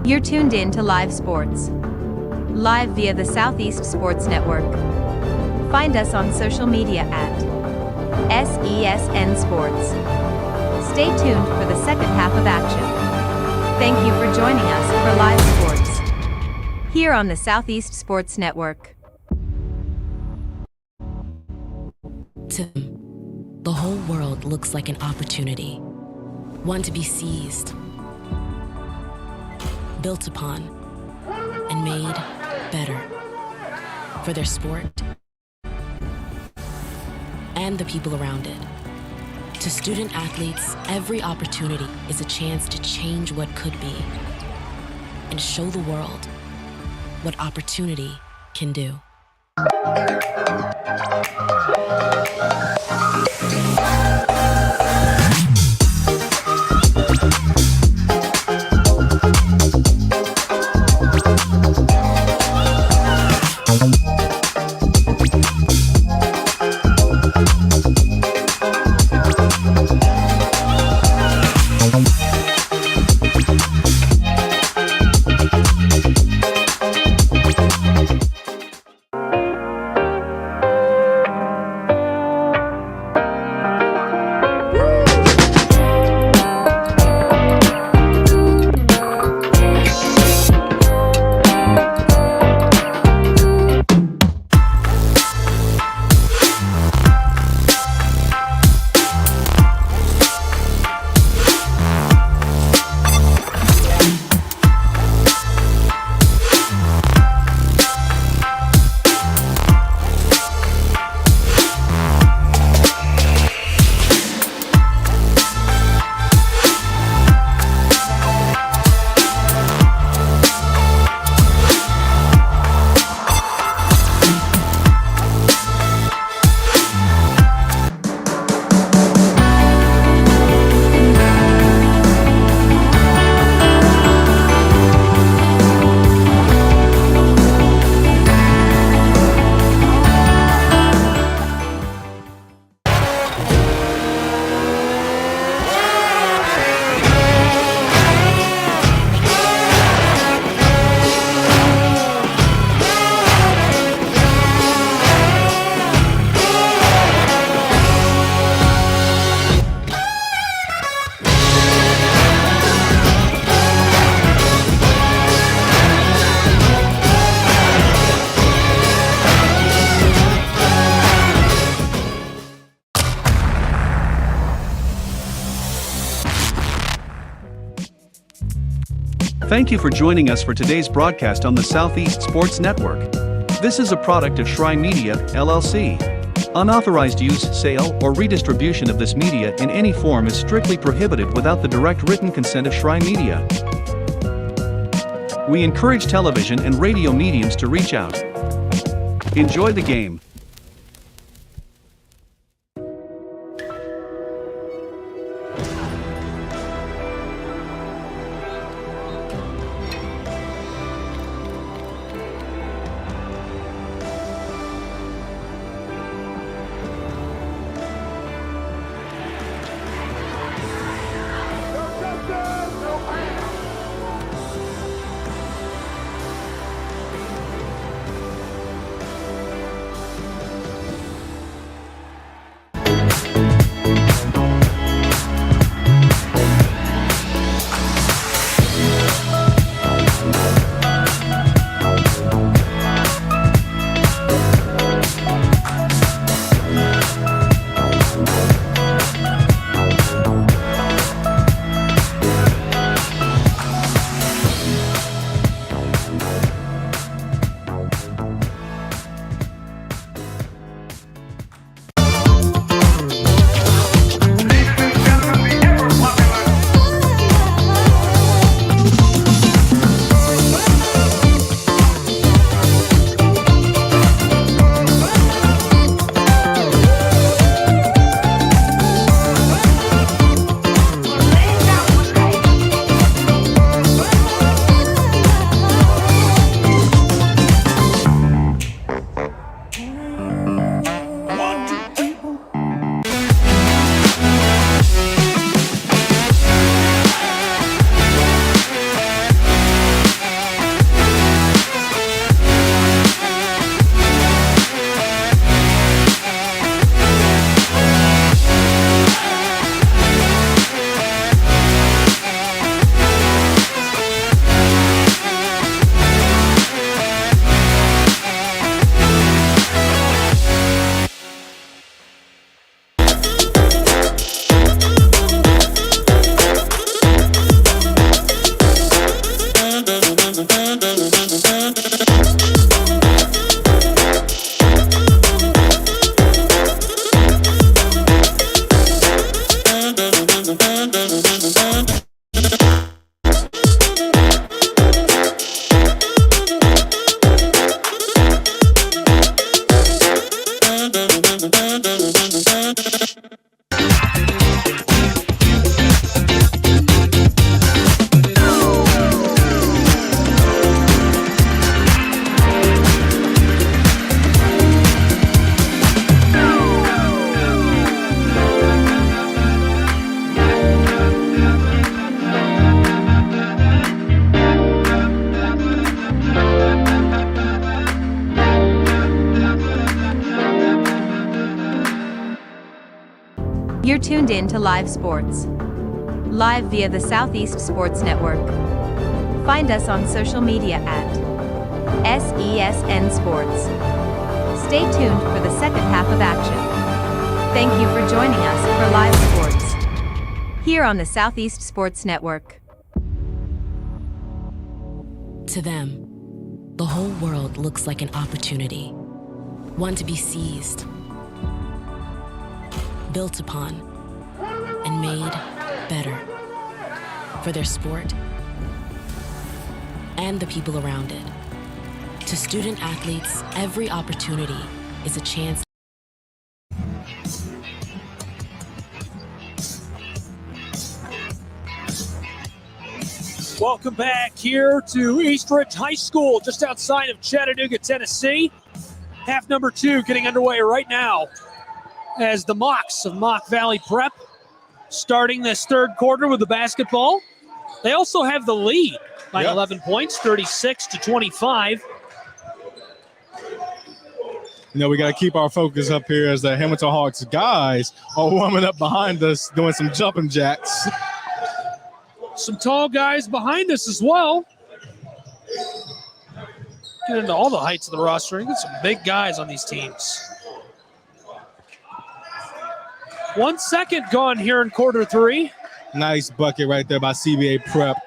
You're tuned in to Live Sports, live via the Southeast Sports Network. Find us on social media at SESN Sports. Stay tuned for the second half of action. Thank you for joining us for Live Sports, here on the Southeast Sports Network. To them, the whole world looks like an opportunity, one to be seized, built upon, and made better for their sport and the people around it. To student athletes, every opportunity is a chance to change what could be and show the world what opportunity can do. Thank you for joining us for today's broadcast on the Southeast Sports Network. This is a product of Shrine Media, LLC. Unauthorized use, sale, or redistribution of this media in any form is strictly prohibited without the direct written consent of Shrine Media. We encourage television and radio mediums to reach out. Enjoy the game. You're tuned in to Live Sports. Live via the Southeast Sports Network. Find us on social media at SESN Sports. Stay tuned for the second half of action. Thank you for joining us for Live Sports here on the Southeast Sports Network. To them, the whole world looks like an opportunity, one to be seized, built upon, and made better for their sport and the people around it. To student athletes, every opportunity is a chance. Welcome back here to Eastridge High School, just outside of Chattanooga, Tennessee. Half number 2 getting underway right now. as the Mocs of Mock Valley Prep starting this third quarter with the basketball. They also have the lead by 11 points, 36-25. You know, we got to keep our focus up here as the Hamilton Hawks guys are warming up behind us, doing some jumping jacks. Some tall guys behind us as well. Get into all the heights of the roster. You get some big guys on these teams. 1 second gone here in quarter three. Nice bucket right there by CBA Prep.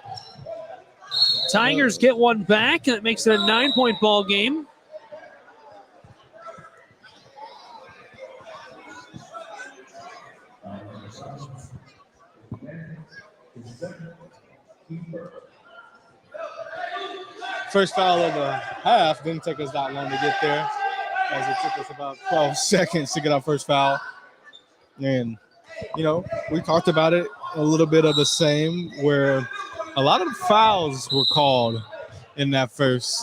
Tigers get one back, and it makes it a 9-point ball game. First foul of the half. Didn't take us that long to get there, as it took us about 12 seconds to get our first foul. And, you know, we talked about it a little bit of the same, where a lot of fouls were called in that first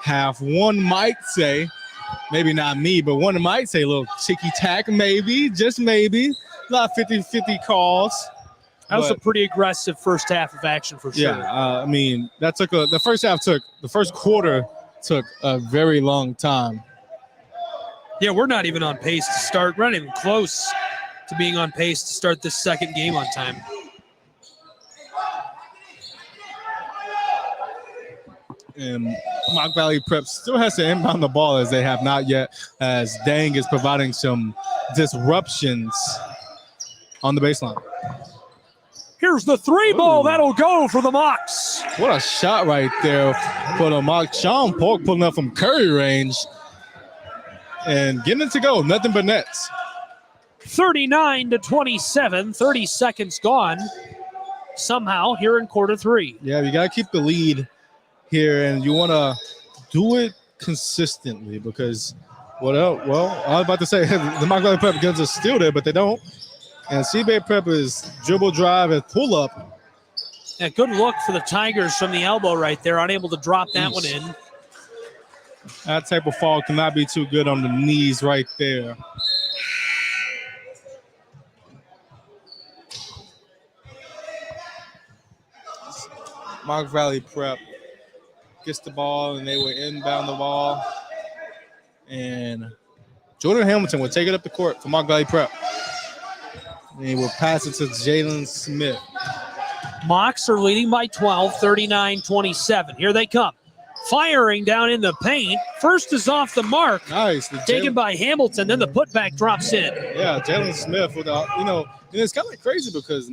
half. One might say, maybe not me, but one might say a little ticky-tack, maybe, just maybe. A lot of 50-50 calls. That was a pretty aggressive first half of action for sure. Yeah, I mean, that took the first quarter took a very long time. Yeah, we're not even on pace to start. We're not even close to being on pace to start this second game on time. And Mock Valley Prep still has to inbound the ball, as they have not yet, as Dang is providing some disruptions on the baseline. Here's the three ball. That'll go for the Mocs. What a shot right there for the Mock. Sean Polk pulling up from Curry range and getting it to go. Nothing but nets. 39-27, 30 seconds gone somehow here in quarter three. Yeah, you got to keep the lead here, and you want to do it consistently, because what else? Well, I was about to say the Mock Valley Prep gets a steal there, but they don't. And CBA Prep is dribble, drive, and pull up. Yeah, good look for the Tigers from the elbow right there, unable to drop that one in. That type of fall cannot be too good on the knees right there. Mock Valley Prep gets the ball, and they will inbound the ball. And Jordan Hamilton will take it up the court for Mock Valley Prep. And he will pass it to Jalen Smith. Mocs are leading by 12, 39-27. Here they come. Firing down in the paint. First is off the mark. Nice. Taken by Hamilton. Then the putback drops in. Yeah, Jalen Smith with and it's kind of crazy because,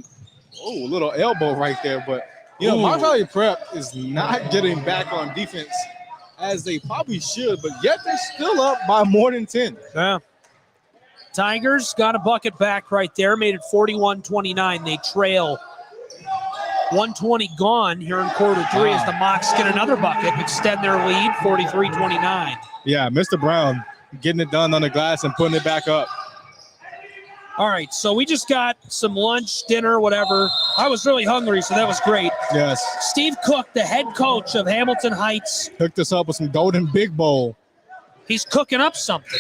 a little elbow right there. But, Mock Valley Prep is not getting back on defense as they probably should, but yet they're still up by more than 10. Yeah. Tigers got a bucket back right there, made it 41-29. They trail. 120 gone here in quarter three as the Mocs get another bucket, extend their lead, 43-29. Yeah, Mr. Brown getting it done on the glass and putting it back up. All right, so we just got some lunch, dinner, whatever. I was really hungry, so that was great. Yes. Steve Cook, the head coach of Hamilton Heights. Hooked us up with some Golden Big Bowl. He's cooking up something.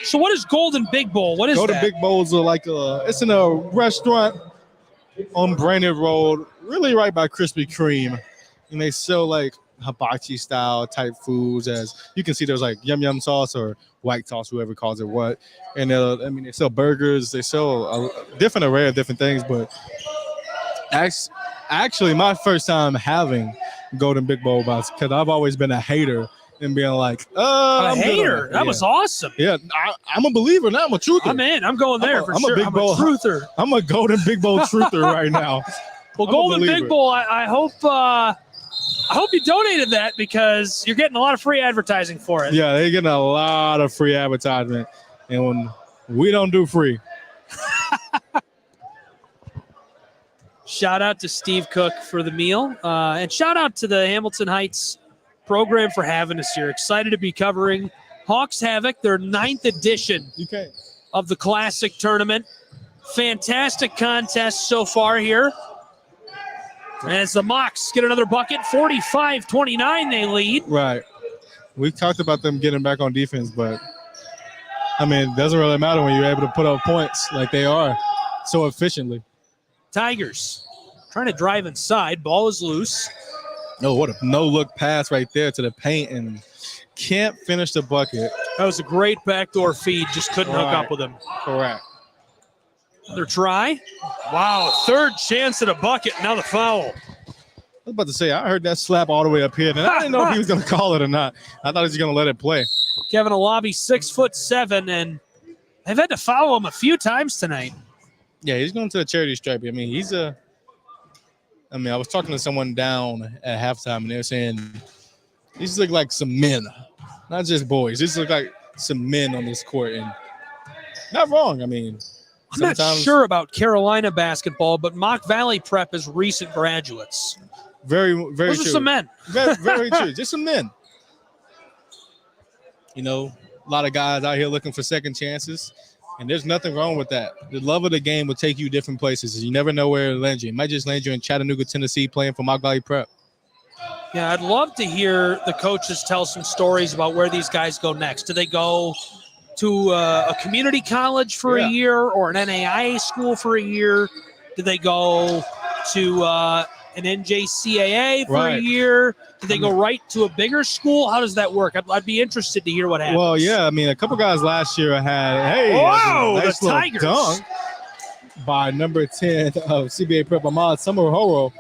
So what is Golden Big Bowl? What is Golden that? Big Bowls are it's in a restaurant on Brainerd Road, really right by Krispy Kreme. And they sell like hibachi style type foods. As you can see, there's like yum yum sauce or white sauce, whoever calls it what. And they sell burgers. They sell a different array of different things. But actually, my first time having Golden Big Bowl, because I've always been a hater and being like, a hater. That was awesome. Yeah, I'm a believer now. I'm a truther. I'm in. I'm going there for I'm sure. A big bowl, a truther. I'm a Golden Big Bowl truther right now. Well, Golden Big Bowl, I hope you donated that, because you're getting a lot of free advertising for it. Yeah, they're getting a lot of free advertisement. And when we don't do free. Shout out to Steve Cook for the meal. And shout out to the Hamilton Heights program for having us here. Excited to be covering Hawks Havoc, their 9th edition of the Classic Tournament. Fantastic contest so far here. As the Mocs get another bucket, 45-29 they lead. Right. We talked about them getting back on defense, but I mean, it doesn't really matter when you're able to put up points like they are so efficiently. Tigers trying to drive inside. Ball is loose. Oh, what a no-look pass right there to the paint, and can't finish the bucket. That was a great backdoor feed. Just couldn't hook up with him. Correct. Another try. Wow, third chance at a bucket. Now the foul. I was about to say, I heard that slap all the way up here, and I didn't know if he was going to call it or not. I thought he was going to let it play. Kevin Alabi, 6'7", and they've had to foul him a few times tonight. Yeah, he's going to the charity stripe. I mean, I was talking to someone down at halftime, and they were saying these look like some men, not just boys. These look like some men on this court, and not wrong. I mean, I'm not sure about Carolina basketball, but Mock Valley Prep is recent graduates. Very, very Those true. are some men. Very, very true. Just some men. You know, a lot of guys out here looking for second chances, and there's nothing wrong with that. The love of the game will take you different places. You never know where it'll land you. It might just land you in Chattanooga, Tennessee, playing for Mock Valley Prep. Yeah, I'd love to hear the coaches tell some stories about where these guys go next. Do they go to a community college for a year or an NAIA school for a year? Do they go to an NJCAA for a year? Do they go right to a bigger school? How does that work? I'd be interested to hear what happens. Well, yeah, I mean, a couple guys last year had, nice the Tigers. dunk by number 10 of CBA Prep, Ahmad Summerhoro.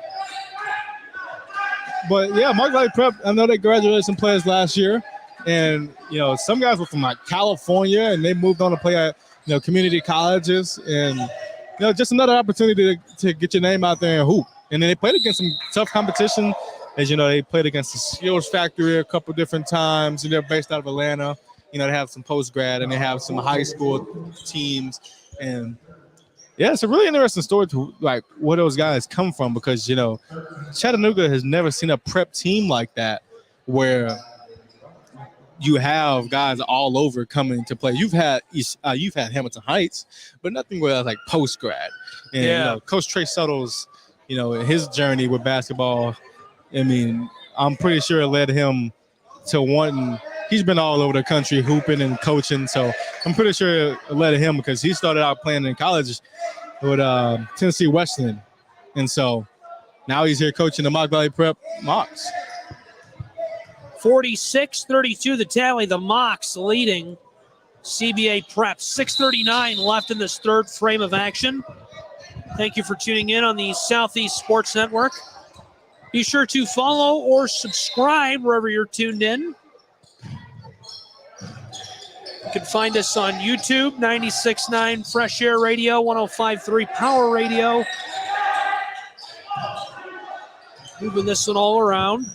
But, yeah, Mock Valley Prep, I know they graduated some players last year. And, you know, some guys were from, like, California, and they moved on to play at, community colleges. And, just another opportunity to get your name out there and hoop. And then they played against some tough competition. As you know, they played against the Skills Factory a couple different times, and they're based out of Atlanta. They have some post-grad, and they have some high school teams. And, yeah, it's a really interesting story to, like, where those guys come from because, Chattanooga has never seen a prep team like that where you have guys all over coming to play. You've had Hamilton Heights, but nothing where like post-grad. And, Coach Trey Suttles, his journey with basketball, I mean, I'm pretty sure it led him to wanting – he's been all over the country hooping and coaching, so I'm pretty sure it led him because he started out playing in college with Tennessee Wesleyan. And so now he's here coaching the Mock Valley Prep Mocks. 46-32 the tally. The Mocks leading CBA Prep. 6:39 left in this third frame of action. Thank you for tuning in on the Southeast Sports Network. Be sure to follow or subscribe wherever you're tuned in. You can find us on YouTube, 96.9 Fresh Air Radio, 105.3 Power Radio. Moving this one all around.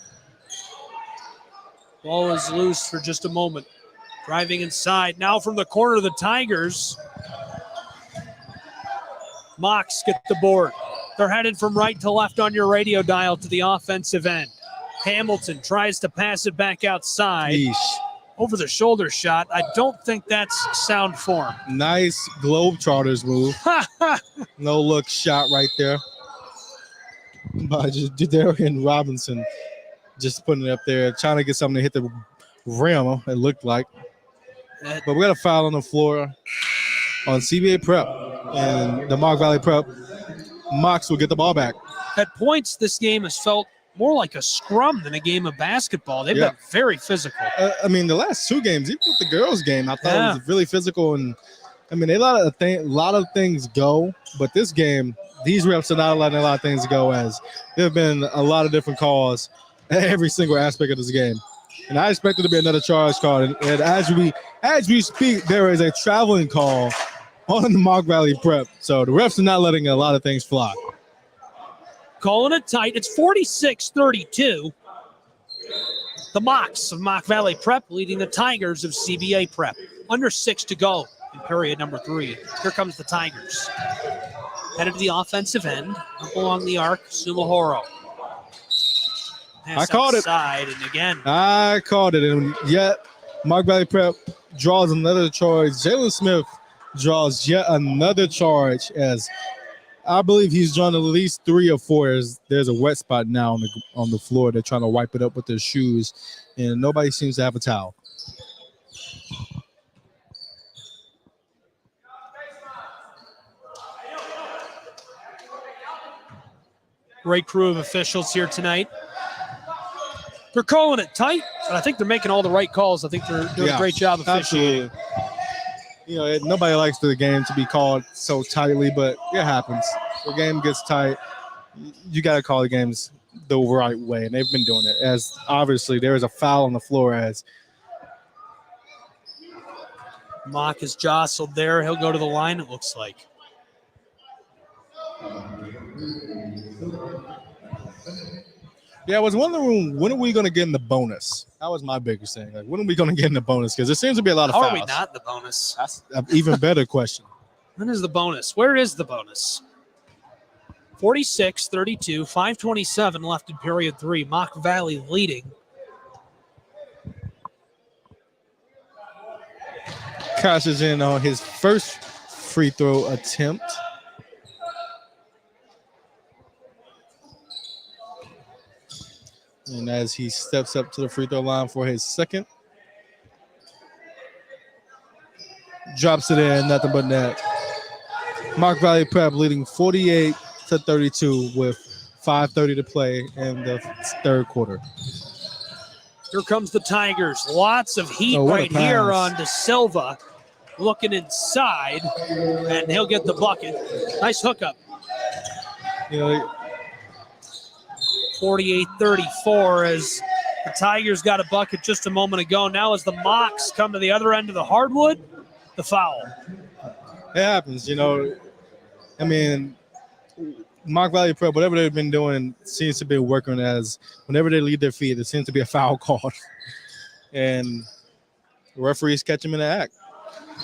Ball is loose for just a moment. Driving inside. Now from the corner of the Tigers. Mocks get the board. They're headed from right to left on your radio dial to the offensive end. Hamilton tries to pass it back outside. Yeesh. Over the shoulder shot. I don't think that's sound form. Nice Globetrotters move. No look shot right there by Jadarian Robinson. Just putting it up there, trying to get something to hit the rim, it looked like. But we got a foul on the floor on CBA Prep. And the Mock Valley Prep Mocks will get the ball back. At points, this game has felt more like a scrum than a game of basketball. They've been very physical. I mean, the last two games, even with the girls' game, I thought it was really physical. And, I mean, a lot of things go. But this game, these refs are not letting a lot of things go as there have been a lot of different calls every single aspect of this game. And I expect there to be another charge call. And as we speak, there is a traveling call on the Mock Valley Prep. So the refs are not letting a lot of things fly. Calling it tight. It's 46-32. The Mocks of Mock Valley Prep leading the Tigers of CBA Prep. Under 6 to go in period number 3. Here comes the Tigers. Headed to the offensive end. Up along the arc, Sumahoro. I called it. And again. I called it. And yet, Mock Valley Prep draws another charge. Jalen Smith draws yet another charge as I believe he's drawn at least 3 or 4. As there's a wet spot now on the floor. They're trying to wipe it up with their shoes, and nobody seems to have a towel. Great crew of officials here tonight. They're calling it tight, and I think they're making all the right calls. I think they're doing a great job officiating. Absolutely. Nobody likes the game to be called so tightly, but it happens. The game gets tight. You got to call the games the right way, and they've been doing it. As obviously there is a foul on the floor as Mock is jostled there. He'll go to the line, it looks like. Yeah, I was wondering, when are we going to get in the bonus? That was my biggest thing. Like, when are we going to get in the bonus? Because there seems to be a lot of How fouls. are we not in the bonus? That's an even better question. When is the bonus? Where is the bonus? 46-32, 5:27 left in period 3. Mock Valley leading. Cashes in on his first free throw attempt. And as he steps up to the free throw line for his second, drops it in, nothing but net. Mock Valley Prep leading 48-32 with 5:30 to play in the third quarter. Here comes the Tigers. Lots of heat right here on De Silva. Looking inside, and he'll get the bucket. Nice hookup. 48-34 as the Tigers got a bucket just a moment ago. Now as the Mocks come to the other end of the hardwood, the foul. It happens, Mock Valley Prep, whatever they've been doing seems to be working, as whenever they lead their feet, there seems to be a foul called. And the referees catch them in the act.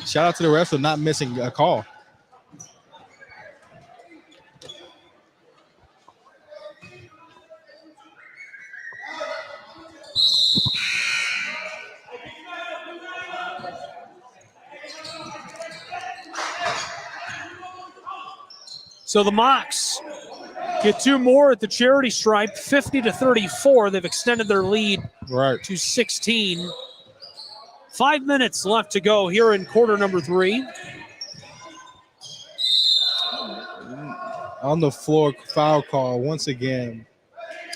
Shout out to the refs for not missing a call. So the Mocks get 2 more at the charity stripe, 50-34. They've extended their lead to 16. 5 minutes left to go here in quarter number 3. On the floor, foul call once again.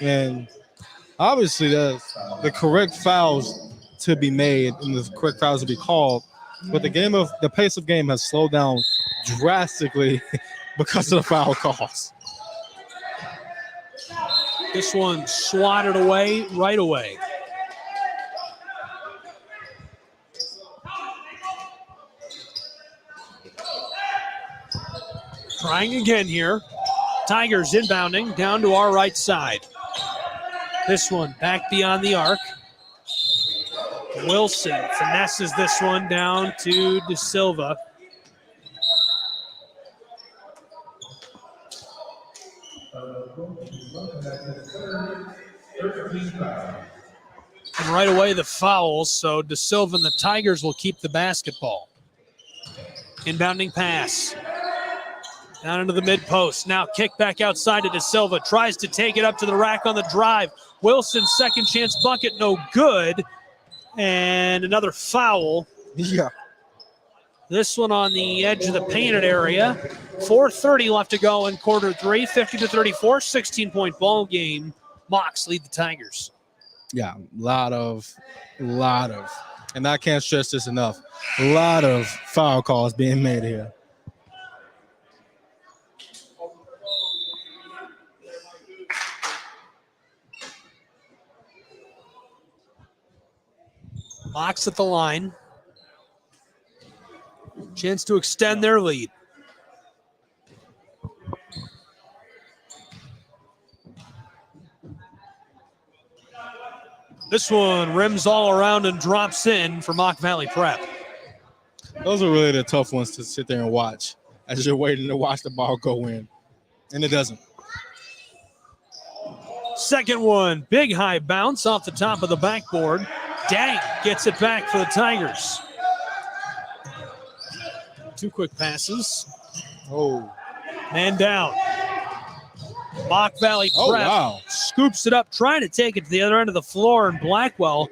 And obviously the correct fouls to be made and the correct fouls to be called. But the pace of game has slowed down drastically because of the foul calls. This one swatted away right away. Trying again here. Tigers inbounding down to our right side. This one back beyond the arc. Wilson finesses this one down to De Silva. And right away the fouls, so De Silva and the Tigers will keep the basketball. Inbounding pass. Down into the mid-post. Now kick back outside to De Silva. Tries to take it up to the rack on the drive. Wilson, second chance bucket, no good. And another foul. Yeah. This one on the edge of the painted area. 4:30 left to go in quarter 3. 50-34, 16-point ball game. Mocks lead the Tigers. Yeah, lot of, and I can't stress this enough, a lot of foul calls being made here. Mocks at the line. Chance to extend their lead. This one rims all around and drops in for Mock Valley Prep. Those are really the tough ones to sit there and watch as you're waiting to watch the ball go in. And it doesn't. Second one, big high bounce off the top of the backboard. Dang gets it back for the Tigers. 2 quick passes. Oh. Man down. Mock Valley Prep scoops it up, trying to take it to the other end of the floor, and Blackwell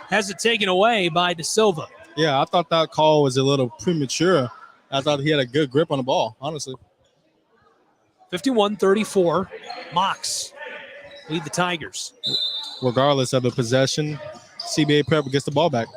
has it taken away by De Silva. Yeah, I thought that call was a little premature. I thought he had a good grip on the ball, honestly. 51-34. Mocs lead the Tigers. Regardless of the possession, CBA Prep gets the ball back.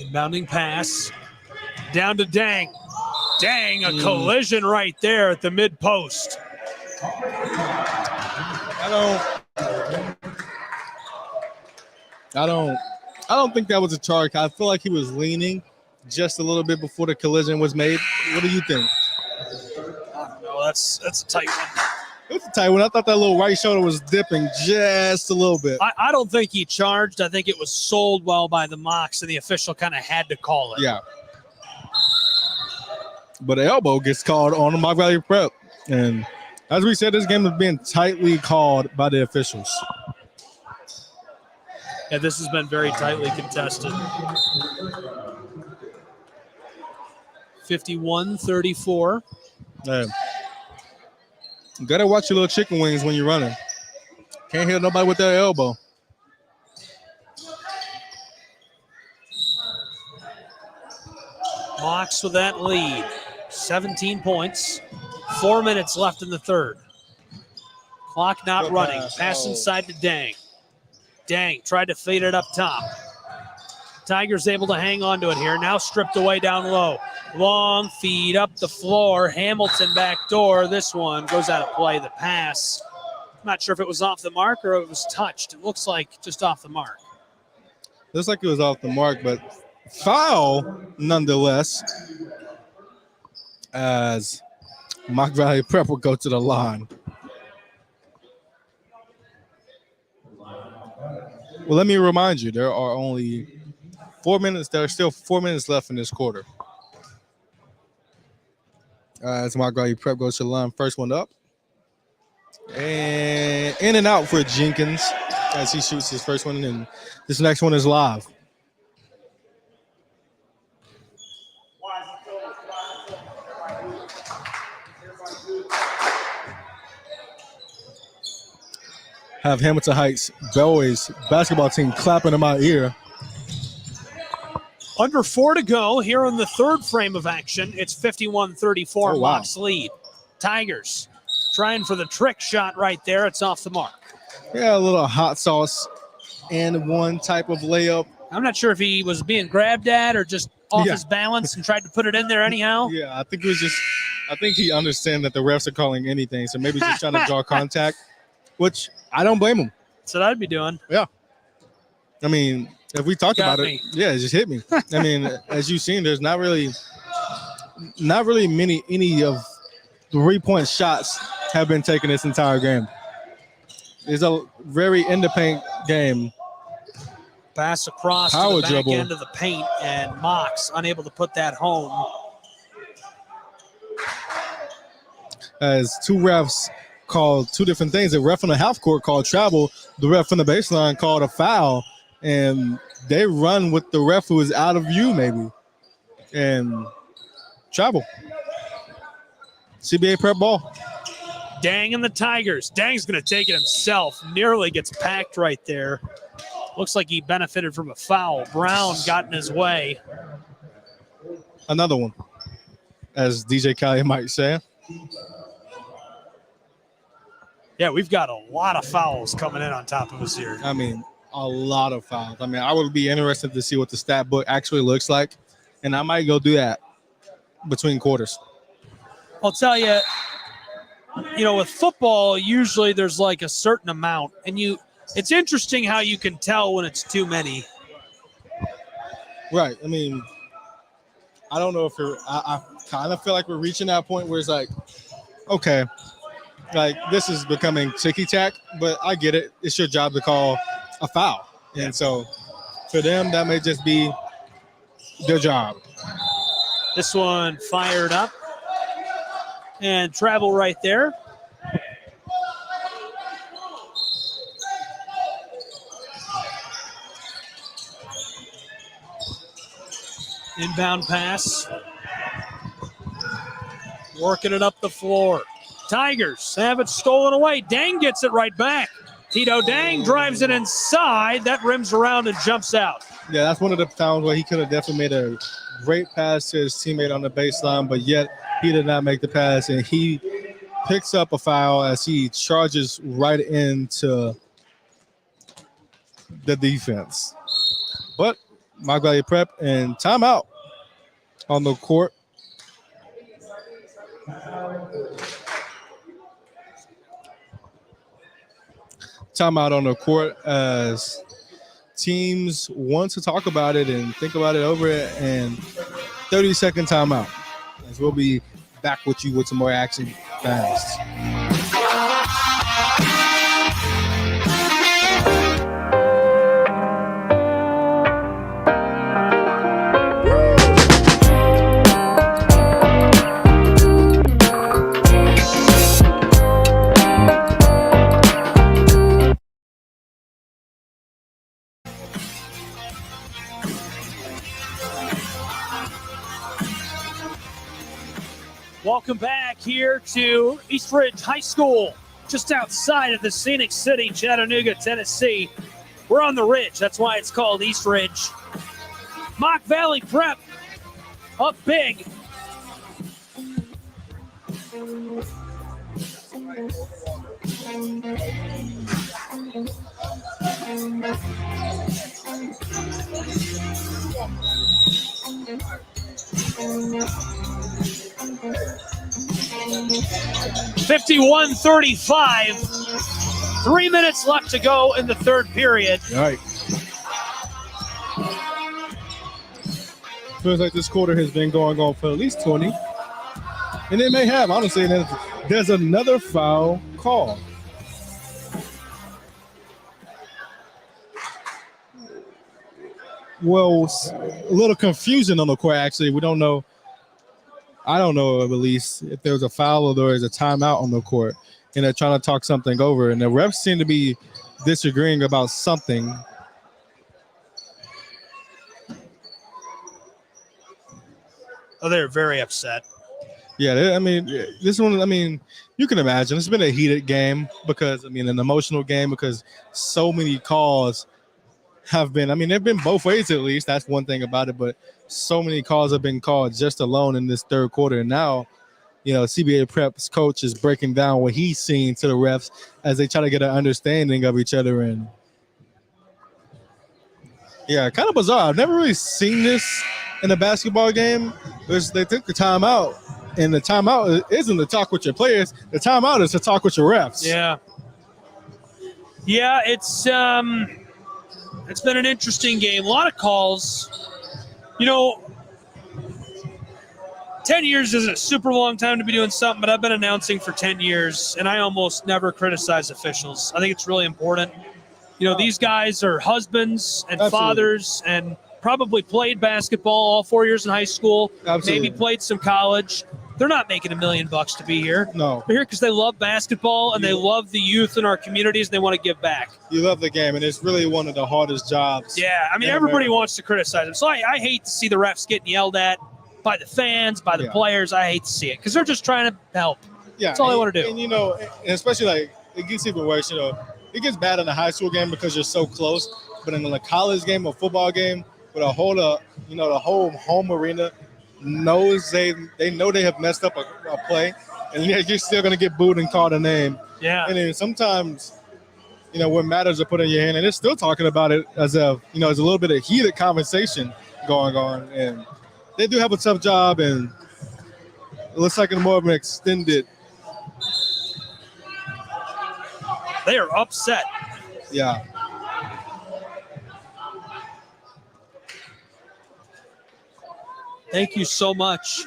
Inbounding pass down to Dang. Dang, a collision right there at the mid post. I don't think that was a charge. I feel like he was leaning just a little bit before the collision was made. What do you think? No, that's a tight one. It was a tight one. I thought that little right shoulder was dipping just a little bit. I don't think he charged. I think it was sold well by the Mocs, and the official kind of had to call it. Yeah. But the elbow gets called on the Mock Valley Prep. And as we said, this game is being tightly called by the officials. Yeah, this has been very tightly contested. 51-34. Yeah. You gotta watch your little chicken wings when you're running. Can't hit nobody with their elbow. Mocs with that lead. 17 points. 4 minutes left in the third. Clock not Good running. pass. Pass Oh. inside to Dang. Dang tried to fade it up top. Tigers able to hang on to it here. Now stripped away down low. Long feed up the floor. Hamilton back door. This one goes out of play. The pass. Not sure if it was off the mark or it was touched. It looks like just off the mark. Looks like it was off the mark, but foul nonetheless, as Mock Valley Prep will go to the line. Well, let me remind you, there are only 4 minutes. There are still 4 minutes left in this quarter. As Mock Valley Prep goes to the line, first one up. And in and out for Jenkins as he shoots his first one, and this next one is live. Have Hamilton Heights Bellways basketball team clapping in my ear. Under 4 to go here in the third frame of action. It's 51-34. Oh, wow. Mocs lead. Tigers trying for the trick shot right there. It's off the mark. Yeah, a little hot sauce and one type of layup. I'm not sure if he was being grabbed at or just off Yeah. his balance and tried to put it in there anyhow. Yeah, I think it was just, I think he understands that the refs are calling anything, so maybe just trying to draw contact, which I don't blame him. That's what I'd be doing. I mean, if we talked Got about me. it, yeah, it just hit me. I mean, as you've seen, there's not really any of 3-point shots have been taken this entire game. It's a very independent game. Pass across to Power the back dribble. end of the paint, and Mocs unable to put that home. As two refs called two different things. The ref on the half court called travel. The ref on the baseline called a foul. And they run with the ref who is out of view, maybe. And travel. CBA Prep ball. Dang and the Tigers. Dang's going to take it himself. Nearly gets packed right there. Looks like he benefited from a foul. Brown got in his way. Another one, as DJ Khaled might say. Yeah, we've got a lot of fouls coming in on top of us here. I mean, a lot of fouls. I mean, I would be interested to see what the stat book actually looks like. And I might go do that between quarters. I'll tell you, with football, usually there's like a certain amount. And it's interesting how you can tell when it's too many. Right. I mean, I don't know if I kind of feel like we're reaching that point where it's like, okay, like this is becoming ticky-tack, but I get it. It's your job to call a foul. And so for them, that may just be their job. This one fired up. And travel right there. Inbound pass. Working it up the floor. Tigers have it stolen away. Dang gets it right back. Tito Dang drives it inside. That rims around and jumps out. Yeah, that's one of the times where he could have definitely made a great pass to his teammate on the baseline, but yet he did not make the pass, and he picks up a foul as he charges right into the defense. But Mike Valley Prep and timeout on the court. Timeout on the court as teams want to talk about it and think about it over it, and 30-second timeout. As we'll be back with you with some more action fast. Welcome back here to East Ridge High School, just outside of the scenic city, Chattanooga, Tennessee. We're on the ridge. That's why it's called East Ridge. Mock Valley Prep up big. (51-35). 3 minutes left to go in the third period. All right. Feels like this quarter has been going on for at least 20. And it may have, honestly. There's another foul call. Well, a little confusion on the court, actually. We don't know. I don't know, at least, if there was a foul or there was a timeout on the court. And they're trying to talk something over. And the refs seem to be disagreeing about something. Oh, they're very upset. Yeah, I mean, this one, I mean, you can imagine. It's been a heated game because, I mean, an emotional game because so many calls have been, I mean, they've been both ways at least. That's one thing about it. But so many calls have been called just alone in this third quarter. And now, you know, CBA Prep's coach is breaking down what he's seeing to the refs as they try to get an understanding of each other. And yeah, kind of bizarre. I've never really seen this in a basketball game. They took the timeout, and the timeout isn't to talk with your players. The timeout is to talk with your refs. Yeah. Yeah, it's been an interesting game. A lot of calls. You know, 10 years isn't a super long time to be doing something, but I've been announcing for 10 years, and I almost never criticize officials. I think it's really important. You know, these guys are husbands and fathers and probably played basketball all 4 years in high school, maybe played some college. They're not making $1 million to be here. No. They're here because they love basketball and they love the youth in our communities and they want to give back. You love the game, and it's really one of the hardest jobs. Yeah, I mean, everybody wants to criticize them. So I hate to see the refs getting yelled at by the fans, by the players. I hate to see it because they're just trying to help. Yeah, that's all they want to do. And, you know, and especially, like, it gets even worse, you know. It gets bad in a high school game because you're so close. But in a college game or football game, with a whole, you know, the whole home arena knows they know they have messed up a play, and yet you're still going to get booed and called a name. Yeah. And then sometimes, you know, what matters are put in your hand, and they're still talking about it as a, you know, there's a little bit of heated conversation going on. And they do have a tough job, and it looks like it's more of an extended. They are upset. Yeah. Thank you so much.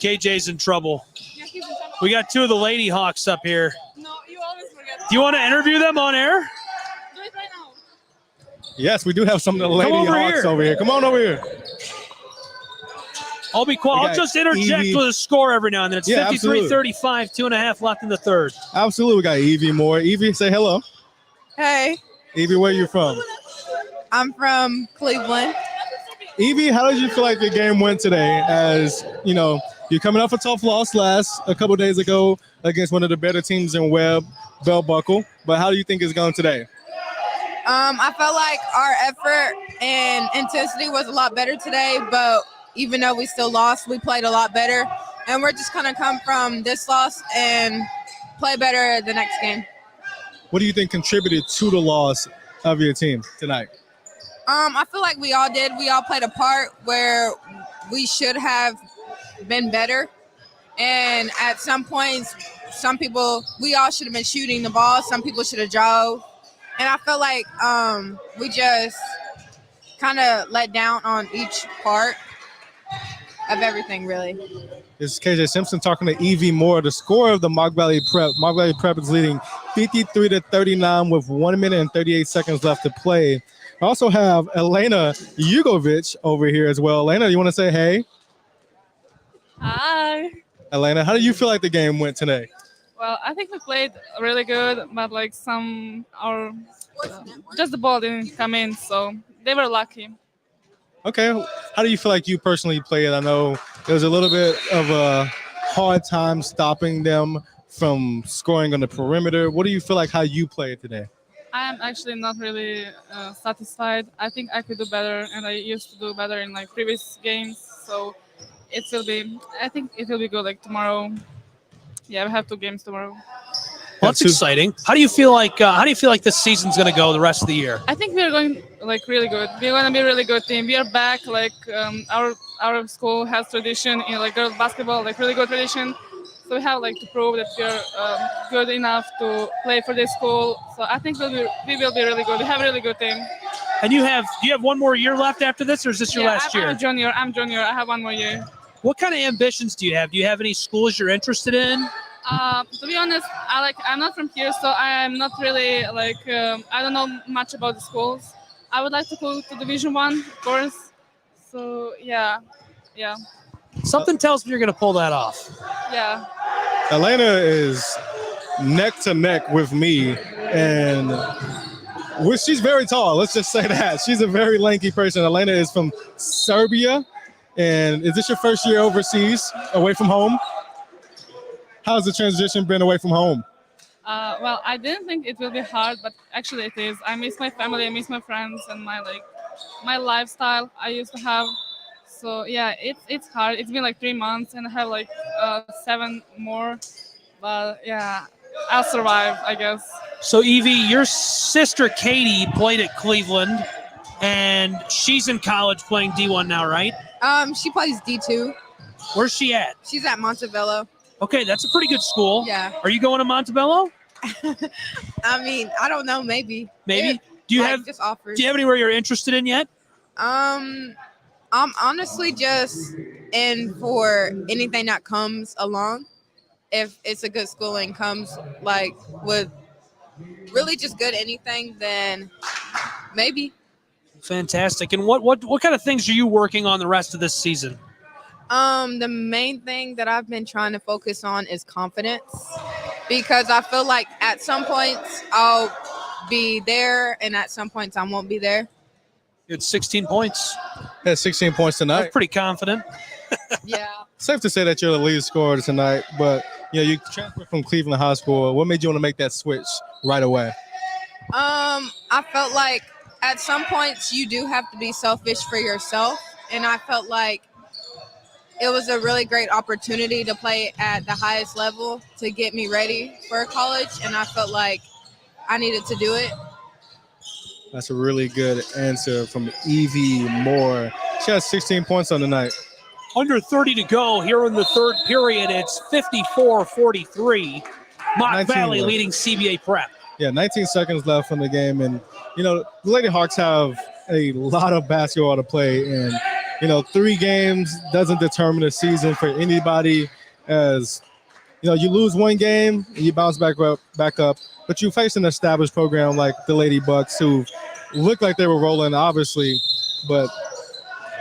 KJ's in trouble. We got two of the Lady Hawks up here. No, you always forget. Do you want to interview them on air? Do it right now. Yes, we do have some of the Lady Hawks over here. Come on over here. I'll be quiet. I'll just interject with a score every now and then. It's 53-35, 2.5 left in the third. Absolutely. We got Evie Moore. Evie, say hello. Hey. Evie, where are you from? I'm from Cleveland. Evie, how did you feel like the game went today? As you know, you're coming off a tough loss a couple days ago against one of the better teams in Webb, Bell Buckle. But how do you think it's going today? I felt like our effort and intensity was a lot better today, but even though we still lost, we played a lot better. And we're just going to come from this loss and play better the next game. What do you think contributed to the loss of your team tonight? I feel like we all did. We all played a part where we should have been better. And at some points, we all should have been shooting the ball. Some people should have drove. And I feel like we just kind of let down on each part of everything, really. This is KJ Simpson talking to Evie Moore, the score of the Mock Valley Prep. Mock Valley Prep is leading 53-39 with 1 minute and 38 seconds left to play. I also have Elena Jugovic over here as well. Elena, you want to say hey? Hi. Elena, how do you feel like the game went today? Well, I think we played really good, but like just the ball didn't come in, so they were lucky. Okay, how do you feel like you personally played? I know there was a little bit of a hard time stopping them from scoring on the perimeter. What do you feel like how you played today? I am actually not really satisfied. I think I could do better, and I used to do better in like previous games. So I think it will be good like tomorrow. Yeah, we have 2 games tomorrow. Well, that's exciting. How do you feel like this season's going to go the rest of the year? I think we're going like really good. We're going to be a really good team. We are back. Like our school has tradition in like girls basketball, like really good tradition. So we have like to prove that we are good enough to play for this school. So I think we will be really good. We have a really good team. And do you have 1 more year left after this, or is this your last year? I'm junior. I have 1 more year. What kind of ambitions do you have? Do you have any schools you're interested in? To be honest, I'm not from here, so I'm not really I don't know much about the schools. I would like to go to Division 1, of course. So yeah. Something tells me you're going to pull that off. Yeah. Elena is neck to neck with me, and she's very tall. Let's just say that. She's a very lanky person. Elena is from Serbia. And is this your first year overseas, away from home? How's the transition been away from home? Well, I didn't think it will be hard, but actually it is. I miss my family, I miss my friends, and my lifestyle I used to have. So yeah, it's hard. It's been like 3 months, and I have like 7 more. But yeah, I'll survive, I guess. So Evie, your sister Katie played at Cleveland, and she's in college playing D1 now, right? She plays D2. Where's she at? She's at Montebello. Okay, that's a pretty good school. Yeah. Are you going to Montebello? I mean, I don't know, maybe. Maybe. Do you have just offers? Do you have anywhere you're interested in yet? I'm honestly just in for anything that comes along. If it's a good school and comes like with really just good anything, then maybe. Fantastic. And what kind of things are you working on the rest of this season? The main thing that I've been trying to focus on is confidence, because I feel like at some points I'll be there and at some points I won't be there. You had 16 points. Had 16 points tonight. That's pretty confident. Yeah. Safe to say that you're the lead scorer tonight, but you transferred from Cleveland High School. What made you want to make that switch right away? I felt like at some points you do have to be selfish for yourself, and I felt like it was a really great opportunity to play at the highest level to get me ready for college, and I felt like I needed to do it. That's a really good answer from Evie Moore. She has 16 points on the night. Under 30 to go here in the third period. It's 54-43. Mock Valley left. leading CBA Prep. Yeah, 19 seconds left in the game. And, the Lady Hawks have a lot of basketball to play. And, 3 games doesn't determine a season for anybody, as, you lose 1 game and you bounce back up. But you face an established program like the Lady Bucks, who looked like they were rolling, obviously. But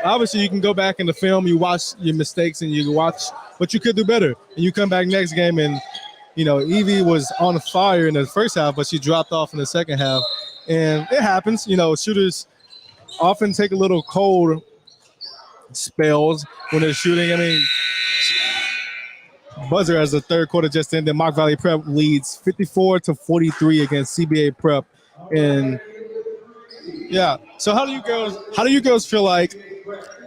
obviously you can go back in the film, you watch your mistakes, and you watch what you could do better. And you come back next game and, Evie was on fire in the first half, but she dropped off in the second half. And it happens. Shooters often take a little cold spells when they're shooting. I mean, buzzer as the third quarter just ended. Mock Valley Prep leads 54-43 against CBA Prep. And yeah, so how do you girls feel like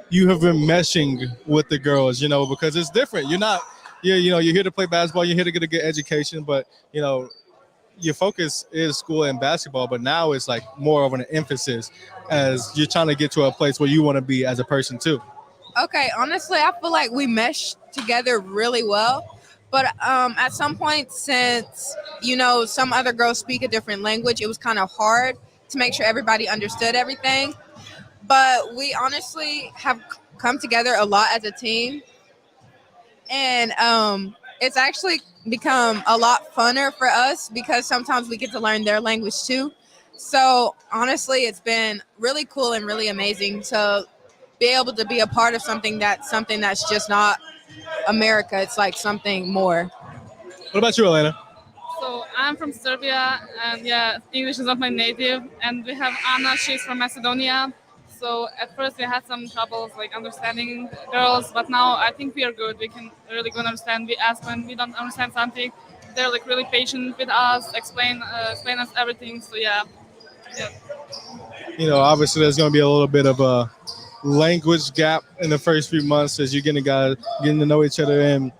you have been meshing with the girls? Because it's different. You're here to play basketball. You're here to get a good education, but your focus is school and basketball. But now it's like more of an emphasis as you're trying to get to a place where you want to be as a person too. Okay, honestly, I feel like we mesh together really well. But at some point, since, some other girls speak a different language, it was kind of hard to make sure everybody understood everything. But we honestly have come together a lot as a team. And it's actually become a lot funner for us because sometimes we get to learn their language too. So honestly, it's been really cool and really amazing to be able to be a part of something that's just not America. It's like something more. What about you, Elena? So I'm from Serbia, and English is not my native. And we have Anna, she's from Macedonia. So at first we had some troubles like understanding girls, but now I think we are good. We can really good understand. We ask when we don't understand something. They're like really patient with us, explain us everything. So yeah. Obviously there's going to be a little bit of a language gap in the first few months as you're getting to know each other. And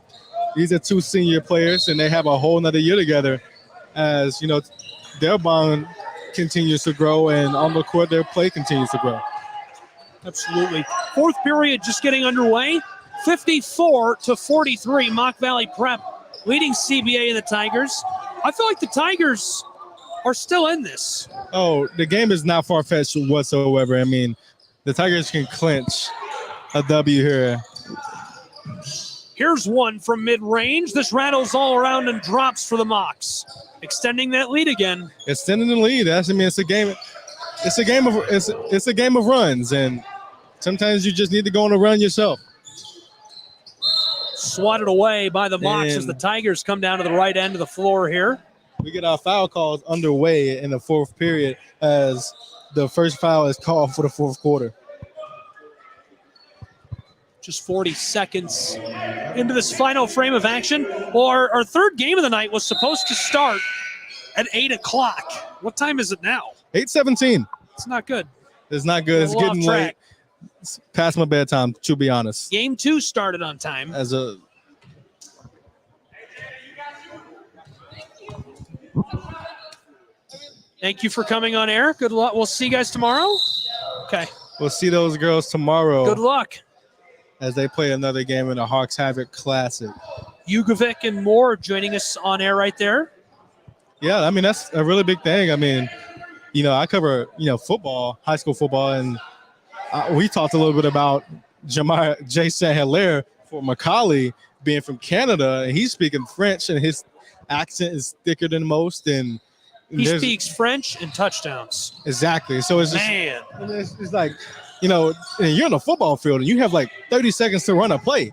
these are two senior players, and they have a whole nother year together as, their bond continues to grow, and on the court, their play continues to grow. Absolutely. Fourth period just getting underway. 54-43, Mock Valley Prep leading CBA and the Tigers. I feel like the Tigers are still in this. Oh, the game is not far-fetched whatsoever. I mean, the Tigers can clinch a W here. Here's one from mid-range. This rattles all around and drops for the Mocs, extending that lead again. Extending the lead. It's a game. It's a game of runs, and sometimes you just need to go on a run yourself. Swatted away by the Mocs as the Tigers come down to the right end of the floor here. We get our foul calls underway in the fourth period as the first foul is called for the fourth quarter. Just 40 seconds into this final frame of action. Well, our third game of the night was supposed to start at 8 o'clock. What time is it now? 8:17. It's not good. It's not good. It's getting late. It's past my bedtime, to be honest. Game 2 started on time. Thank you for coming on air. Good luck. We'll see you guys tomorrow. Okay. We'll see those girls tomorrow. Good luck. As they play another game in the Hawks Havoc Classic. Jugovic and Moore joining us on air right there. Yeah, I mean, that's a really big thing. I mean, I cover, football, high school football, and we talked a little bit about Jason Hilaire for Macaulay being from Canada, and he's speaking French, and his accent is thicker than most, and he speaks French and touchdowns. Exactly. So it's just, man, it's like, and you're in a football field and you have like 30 seconds to run a play.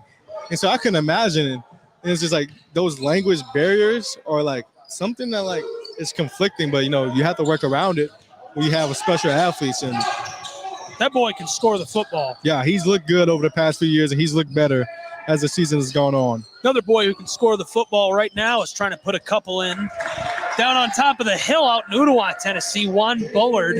And so I can imagine, and it's just like those language barriers are like something that like is conflicting, but you have to work around it when you have a special athletes. And that boy can score the football. Yeah, he's looked good over the past few years, and he's looked better as the season has gone on. Another boy who can score the football right now is trying to put a couple in. Down on top of the hill out in Ottawa, Tennessee, Juan Bullard.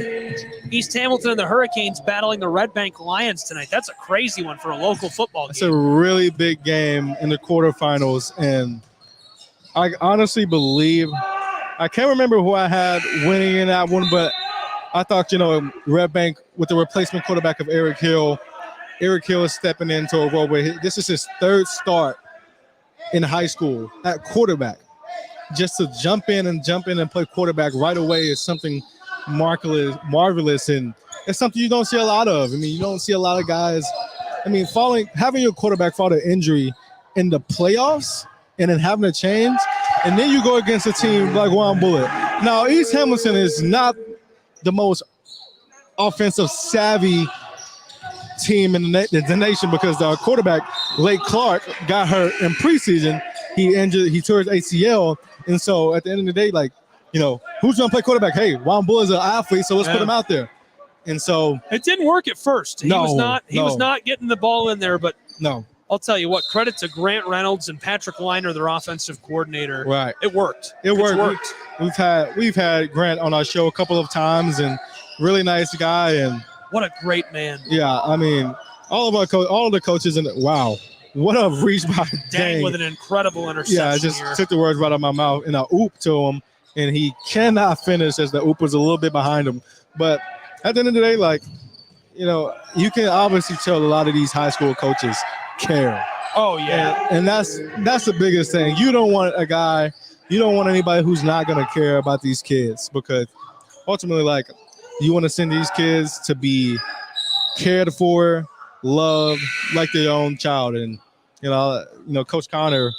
East Hamilton and the Hurricanes battling the Red Bank Lions tonight. That's a crazy one for a local football game. It's a really big game in the quarterfinals, and I honestly believe, I can't remember who I had winning in that one, but I thought, Red Bank with the replacement quarterback of Eric Hill is stepping into a role where this is his third start in high school at quarterback. Just to jump in and play quarterback right away is something marvelous, and it's something you don't see a lot of. I mean, you don't see a lot of guys. I mean, having your quarterback fall to injury in the playoffs and then having to change, and then you go against a team like Juan Bullard. Now, East Hamilton is not the most offensive savvy team in the nation because our quarterback, Lake Clark, got hurt in preseason. He tore his ACL. And so at the end of the day, who's going to play quarterback? Hey, Juan Bullard's an athlete, so let's put him out there. And so It didn't work at first. He was No. not getting the ball in there, but no, I'll tell you what, credit to Grant Reynolds and Patrick Liner, their offensive coordinator. right. It worked. It It's worked. We've had Grant on our show a couple of times, and really nice guy. And What a great man. yeah, I mean, all of the coaches, and wow, what a reach by Dang Dang. with an incredible interception Yeah, I just here. took the words right out of my mouth and I oop to him, and he cannot finish as the oop was a little bit behind him. But at the end of the day, like, you can obviously tell a lot of these high school coaches care. Oh, yeah. And that's the biggest thing. You don't want anybody who's not going to care about these kids, because ultimately, like, you want to send these kids to be cared for, loved like their own child. And, Coach Connor,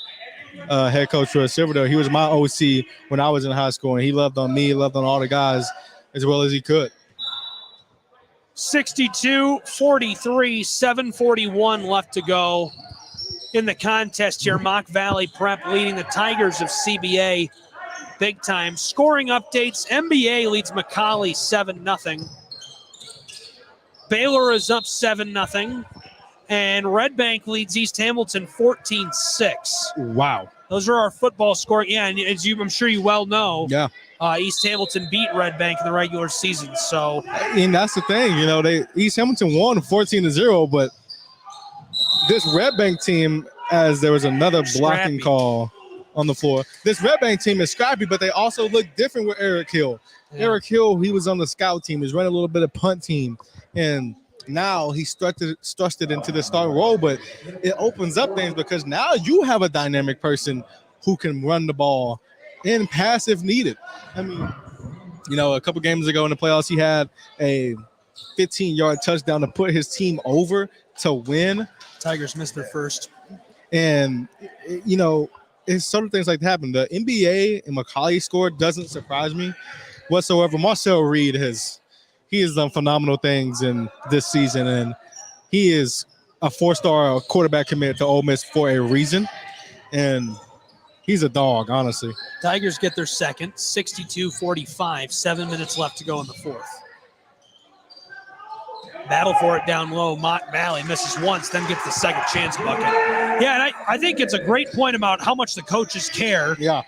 head coach for Silverdale, he was my OC when I was in high school, and he loved on me, loved on all the guys as well as he could. 62-43, 7:41 left to go in the contest here. Mock Valley Prep leading the Tigers of CBA big time. Scoring updates, MBA leads McCallie 7-0. Baylor is up 7-0. And Red Bank leads East Hamilton 14-6. Wow. Those are our football score. Yeah, and as I'm sure you well know, Yeah. East Hamilton beat Red Bank in the regular season. So, And that's the thing, East Hamilton won 14-0, but this Red Bank team, as there was another blocking Scrappy. call on the floor, this Red Bank team is scrappy, but they also look different with Eric Hill. Yeah. Eric Hill, he was on the scout team. He's running a little bit of punt team, and now he's thrust it into the starting role, but it opens up things because now you have a dynamic person who can run the ball and pass if needed. I mean, a couple games ago in the playoffs, he had a 15-yard touchdown to put his team over to win. Tigers missed their first. And, it's sort of things like that happen. The NBA and McCallie score doesn't surprise me whatsoever. Marcel Reed he has done phenomenal things in this season, and he is a 4-star quarterback commit to Ole Miss for a reason. And he's a dog, honestly. Tigers get their second, 62-45, 7 minutes left to go in the fourth. Battle for it down low. Mock Valley misses once, then gets the second chance bucket. Yeah, and I think it's a great point about how much the coaches care. Yeah.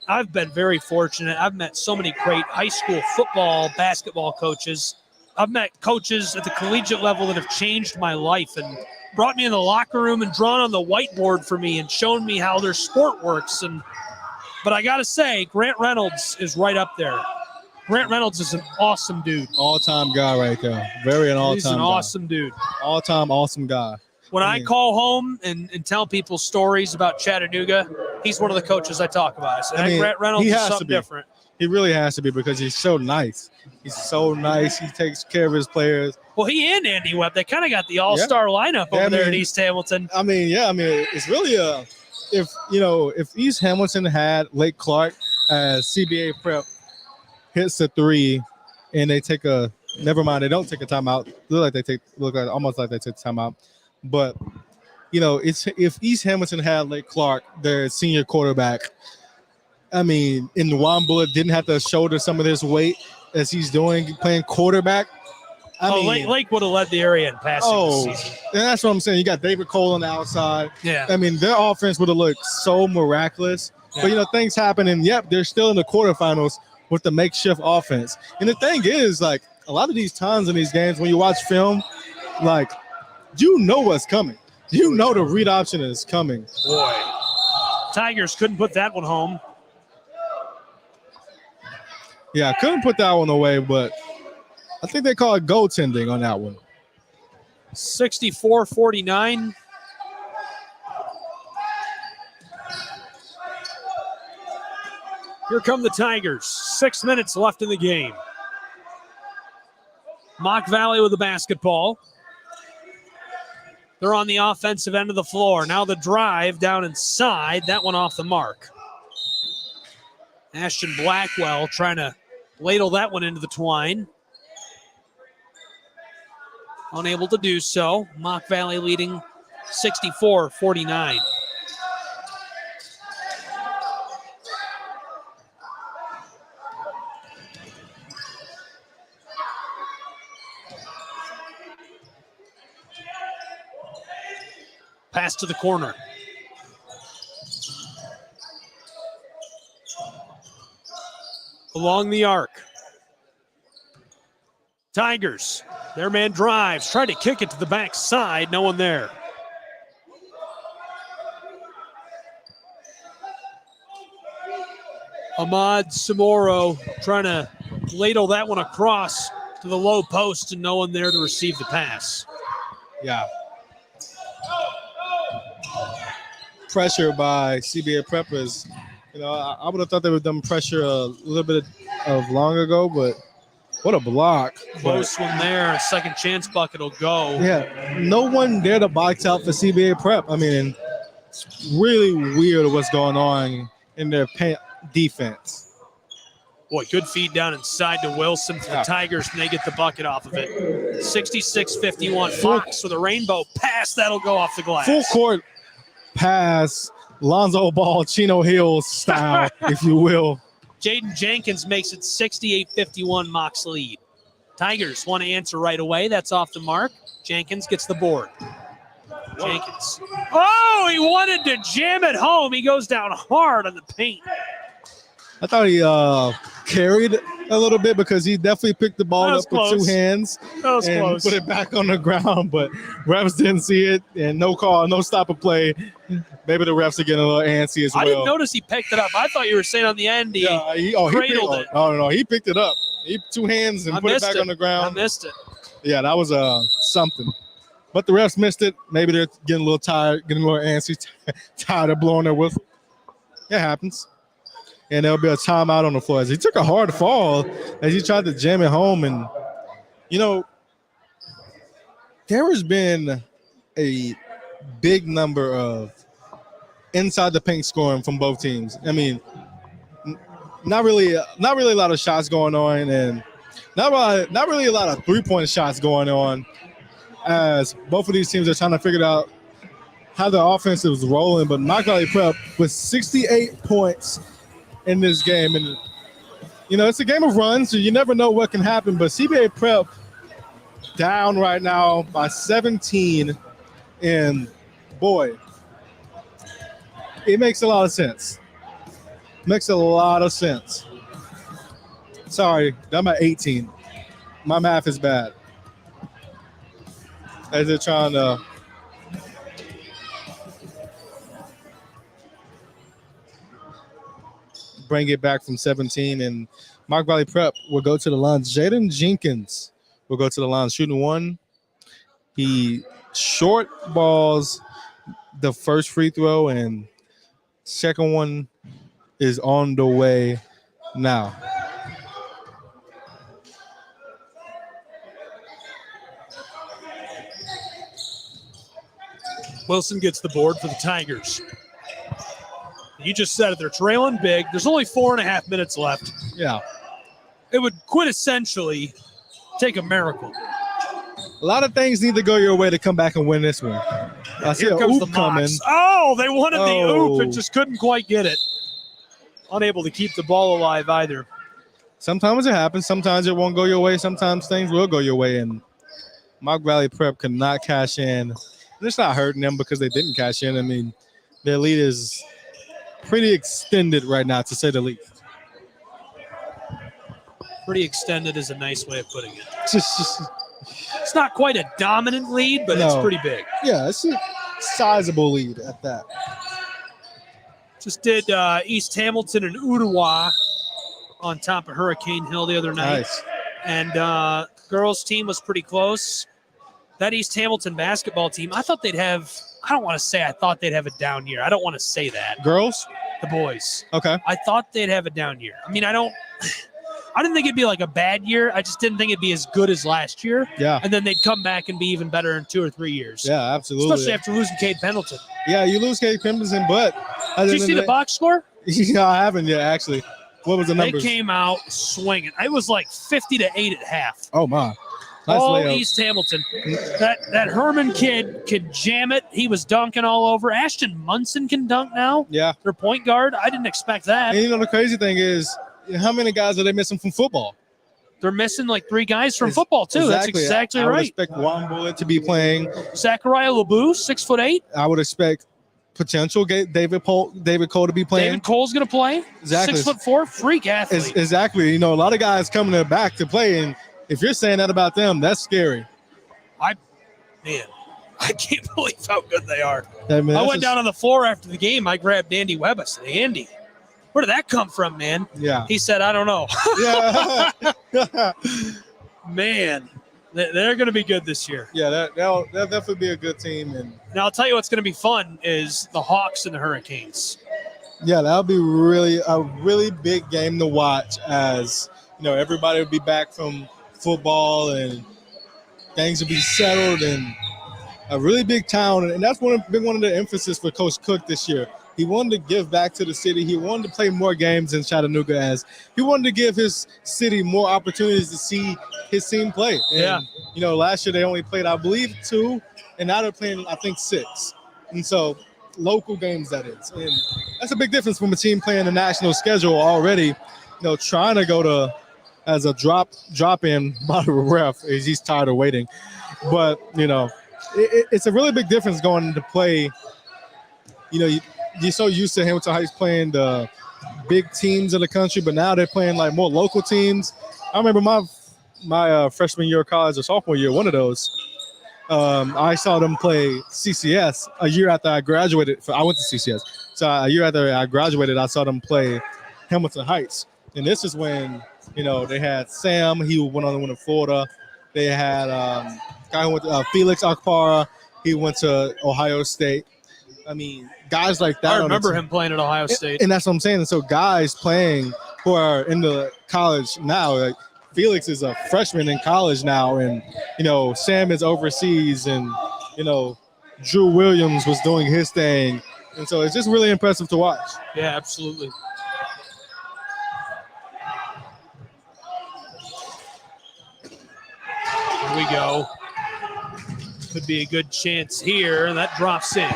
I've been very fortunate. I've met so many great high school football, basketball coaches. I've met coaches at the collegiate level that have changed my life and brought me in the locker room and drawn on the whiteboard for me and shown me how their sport works. But I got to say, Grant Reynolds is right up there. Grant Reynolds is an awesome dude. All-time guy right there. Very an all-time He's an guy. awesome dude. All-time awesome guy. When I call home and tell people stories about Chattanooga, he's one of the coaches I talk about. I say, Grant Reynolds he is has to something be. different. He really has to be because he's so nice. He's so nice. He takes care of his players. Well, he and Andy Webb, they kind of got the all-star lineup over there in East Hamilton. It's really if East Hamilton had Lake Clark as CBA prep hits a three and they take they don't take a timeout. Almost like they took a timeout. But it's if East Hamilton had Lake Clark, their senior quarterback, and Juan Bullitt didn't have to shoulder some of this weight as he's doing playing quarterback. Lake would have led the area in passing this season. And that's what I'm saying. You got David Cole on the outside. Yeah. Their offense would have looked so miraculous. Yeah. But things happen, and they're still in the quarterfinals with the makeshift offense. And the thing is, like, a lot of these times in these games when you watch film, like, you know what's coming. You know the read option is coming. Boy. Tigers couldn't put that one home. Yeah, couldn't put that one away, but I think they call it goaltending on that one. 64-49. Here come the Tigers. 6 minutes left in the game. Mock Valley with the basketball. They're on the offensive end of the floor. Now the drive down inside. That one off the mark. Ashton Blackwell trying to ladle that one into the twine. Unable to do so. Mock Valley leading 64-49. Pass to the corner. Along the arc. Tigers, their man drives, trying to kick it to the backside, no one there. Ahmad Samoro trying to ladle that one across to the low post and no one there to receive the pass. Yeah. Pressure by CBA Preppers. I would have thought they would have done pressure a little bit of long ago, but what a block. Close one there. Second chance bucket will go. Yeah, no one there to box out for CBA Prep. I mean, it's really weird what's going on in their defense. Boy, good feed down inside to Wilson for the Tigers, and they get the bucket off of it. 66-51. Fox with a rainbow pass. That'll go off the glass. Full court pass, Lonzo Ball, Chino Hills style, if you will. Jaden Jenkins makes it 68-51 Mocs lead. Tigers want to answer right away. That's off the mark. Jenkins gets the board. Jenkins. Oh, he wanted to jam it home. He goes down hard on the paint. I thought he carried a little bit because he definitely picked the ball up with two hands and put it back on the ground, but refs didn't see it, and no call, no stop of play. Maybe the refs are getting a little antsy as well. I didn't notice he picked it up. I thought you were saying on the end he cradled it. No, he picked it up. He two hands and put it back on the ground. I missed it. Yeah, that was something. But the refs missed it. Maybe they're getting a little tired, getting a little antsy, tired of blowing their whistle. It happens. And there'll be a timeout on the floor. As he took a hard fall as he tried to jam it home. And, there has been a big number of inside the paint scoring from both teams. I mean, not really a lot of shots going on, and not really a lot of three-point shots going on, as both of these teams are trying to figure out how the offense is rolling. But Mock Valley Prep with 68 points in this game, and it's a game of runs, so you never know what can happen. But CBA Prep down right now by 17, and boy, it makes a lot of sense. Makes a lot of sense. Sorry, I'm at 18. My math is bad. As they're trying to bring it back from 17, and Mock Valley Prep will go to the lines. Jaden Jenkins will go to the lines, shooting one. He short balls the first free throw, and second one is on the way now. Wilson gets the board for the Tigers. You just said it. They're trailing big. There's only 4.5 minutes left. Yeah. It would quintessentially take a miracle. A lot of things need to go your way to come back and win this one. I see Here an comes oop the coming. Mocs. Oh, they wanted the oop and just couldn't quite get it. Unable to keep the ball alive either. Sometimes it happens. Sometimes it won't go your way. Sometimes things will go your way. And Mock Valley Prep could not cash in. And it's not hurting them because they didn't cash in. I mean, their lead is pretty extended right now, to say the least. Pretty extended is a nice way of putting it. It's not quite a dominant lead, but it's pretty big. Yeah, it's a sizable lead at that. Just did East Hamilton and Ottawa on top of Hurricane Hill the other night. Nice. And girls' team was pretty close. That East Hamilton basketball team, I thought they'd have, I don't want to say I thought they'd have a down year. I don't want to say that. Girls? The boys. Okay. I thought they'd have a down year. I mean, I didn't think it'd be like a bad year. I just didn't think it'd be as good as last year. Yeah. And then they'd come back and be even better in 2 or 3 years. Yeah, absolutely. Especially after losing Cade Pendleton. Yeah, you lose Cade Pendleton, but Did you see the box score? Yeah, I haven't yet, actually. What was the numbers? They came out swinging. It was like 50-8 at half. Oh, my. Nice all layup. East Hamilton. That Herman kid could jam it. He was dunking all over. Ashton Munson can dunk now. Yeah. Their point guard. I didn't expect that. And the crazy thing is, how many guys are they missing from football? they're missing like 3 guys from football too. That's exactly I would right. expect Juan Bullitt to be playing. Zachariah Labou, 6'8". I would expect potential David Cole to be playing. David Cole's going to play. Exactly. 6'4", freak athlete. Exactly. You know, a lot of guys coming back to play, and if you're saying that about them, that's scary. I can't believe how good they are. I went down on the floor after the game. I grabbed Andy Webb. I said, Andy, where did that come from, man? Yeah. He said, I don't know. Yeah. Man, they're going to be good this year. Yeah, that'll definitely be a good team. And Now, I'll tell you what's going to be fun is the Hawks and the Hurricanes. yeah, that'll be a really big game to watch, as you know, everybody will be back from football and things will be settled, and a really big town. And that's one of the emphasis for Coach Cook this year. He wanted to give back to the city. He wanted to play more games in Chattanooga, as he wanted to give his city more opportunities to see his team play. And, Yeah. you know, last year they only played, I believe, 2, and now they're playing, I think, 6. And so local games, that is. And that's a big difference from a team playing the national schedule already, you know, trying to go to as a drop in by the ref as he's tired of waiting. But, you know, it's a really big difference going to play. You know, you're so used to Hamilton Heights playing the big teams of the country, but now they're playing like more local teams. I remember my freshman year of college or sophomore year, one of those, I saw them play CCS a year after I graduated. I went to CCS. So a year after I graduated, I saw them play Hamilton Heights. And this is when, you know, they had Sam. He went on to win in Florida. They had guy who went to, Felix Akpara. He went to Ohio State. I mean, guys like that. I remember him playing at Ohio State. And that's what I'm saying. And so guys playing who are in the college now, like Felix is a freshman in college now, and, you know, Sam is overseas, and, you know, Drew Williams was doing his thing. And so it's just really impressive to watch. Yeah, absolutely. Here we go. Could be a good chance here, and that drops in.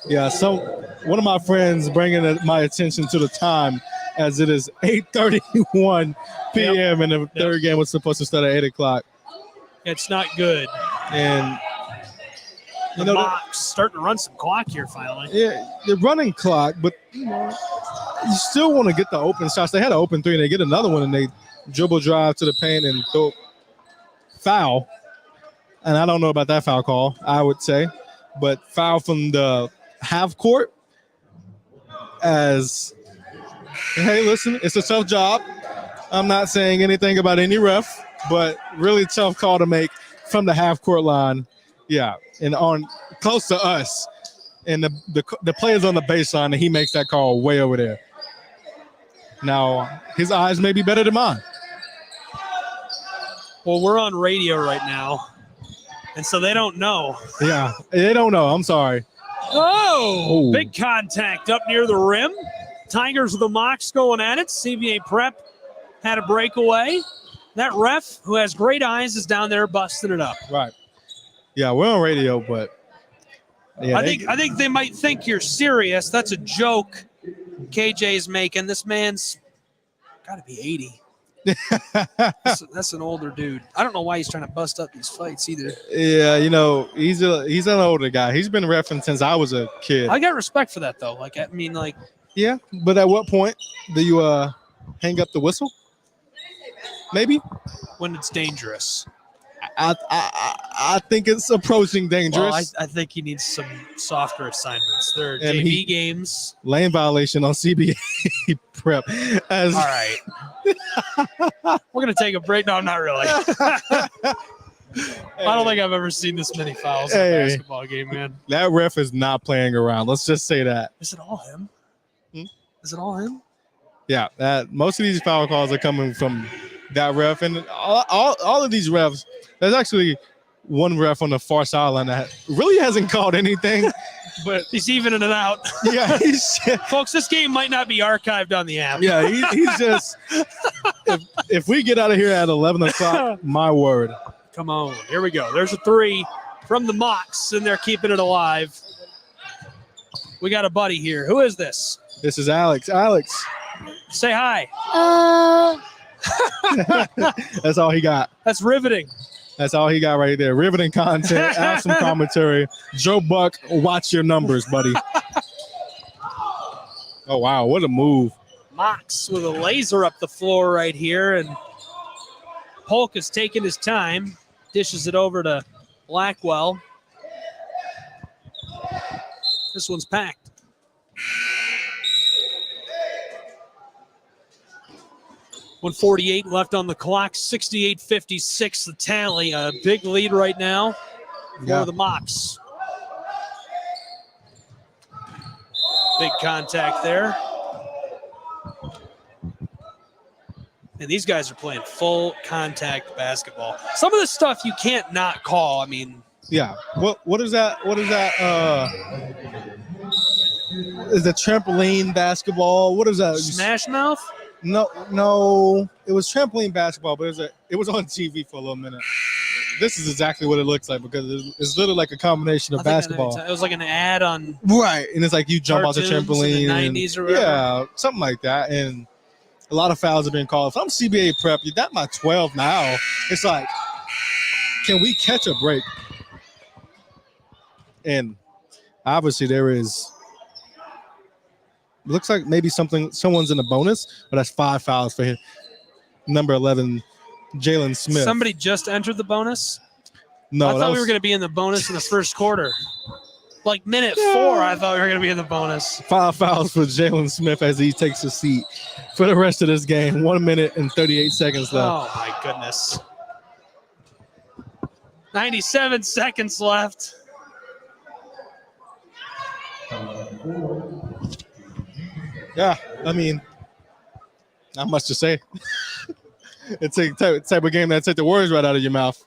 Yeah, so one of my friends bringing my attention to the time, as it is 8:31 p.m. and the third game was supposed to start at 8 o'clock. It's not good. And, you The know, Mocs starting to run some clock here finally. yeah, the running clock, but, you know, you still want to get the open shots. They had an open 3, and they get another one, and they dribble drive to the paint and throw foul. And I don't know about that foul call, I would say. But foul from the half court, as, hey, listen, it's a tough job. I'm not saying anything about any ref, but really tough call to make from the half court line. Yeah, and on close to us. And the player's on the baseline, and he makes that call way over there. Now, his eyes may be better than mine. Well, we're on radio right now, and so they don't know. Yeah, they don't know. I'm sorry. Oh, big contact up near the rim. Tigers with the Mocs going at it. CBA Prep had a breakaway. That ref, who has great eyes, is down there busting it up. Right. Yeah, we're on radio, but yeah, I think they might think you're serious. That's a joke KJ's making. This man's got to be 80. That's an older dude. I don't know why he's trying to bust up these fights either. Yeah, you know, he's an older guy. He's been reffing since I was a kid. I got respect for that though. Like, I mean, like, Yeah, but at what point do you hang up the whistle? Maybe when it's dangerous. I think it's approaching dangerous. Well, I think he needs some softer assignments. There are And JV games. Lane violation on CBA Prep. All right. We're going to take a break. No, not really. I don't think I've ever seen this many fouls in a basketball game, man. That ref is not playing around. Let's just say that. Is it all him? Is it all him? Yeah, most of these foul calls are coming from that ref. And all of these refs, there's actually one ref on the far sideline that really hasn't called anything. But he's evening it out. Yeah, folks, this game might not be archived on the app. Yeah, he's just if we get out of here at 11 o'clock, my word. Come on, here we go. There's a three from the Mocs, and they're keeping it alive. We got a buddy here. Who is this? This is Alex. Alex, say hi. That's all he got. That's riveting. That's all he got right there. Riveting content, have some commentary. Joe Buck, watch your numbers, buddy. Oh, wow. What a move. Mox with a laser up the floor right here. And Polk is taking his time. Dishes it over to Blackwell. This one's packed. .148 left on the clock. 68-56 the tally. A big lead right now for the Mocs. Big contact there. And these guys are playing full contact basketball. Some of the stuff you can't not call. I mean, yeah. What is that? What is that? Is it trampoline basketball? What is that? Smash Mouth? No. It was trampoline basketball, but it was on TV for a little minute. This is exactly what it looks like because it's literally like a combination of basketball. It was like an ad on right, and it's like you jump off the trampoline. In the 90s or whatever. Yeah, something like that. And a lot of fouls have been called. If I'm CBA prep, you're at my 12 now. It's like, can we catch a break? And obviously there is. Looks like maybe someone's in a bonus, but that's 5 fouls for him. Number 11, Jalen Smith. Somebody just entered the bonus? No, I thought we were going to be in the bonus in the first quarter. Like minute 4, I thought we were going to be in the bonus. 5 fouls for Jalen Smith as he takes a seat for the rest of this game. 1 minute and 38 seconds left. Oh, my goodness. 97 seconds left. Yeah, I mean, not much to say. It's a type of game that takes the words right out of your mouth.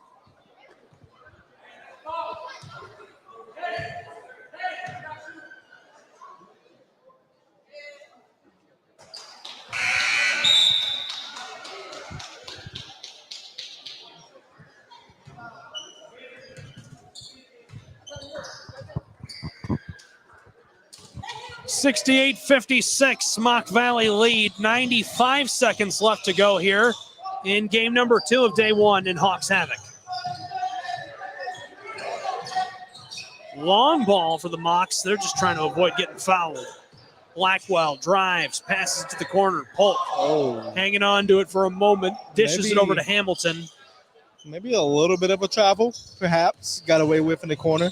.58-56, Mock Valley lead. 95 seconds left to go here in game number 2 of day 1 in Hawks Havoc. Long ball for the Mocs. They're just trying to avoid getting fouled. Blackwell drives, passes to the corner. Polk hanging on to it for a moment, dishes it over to Hamilton. Maybe a little bit of a travel, perhaps. Got away with in the corner.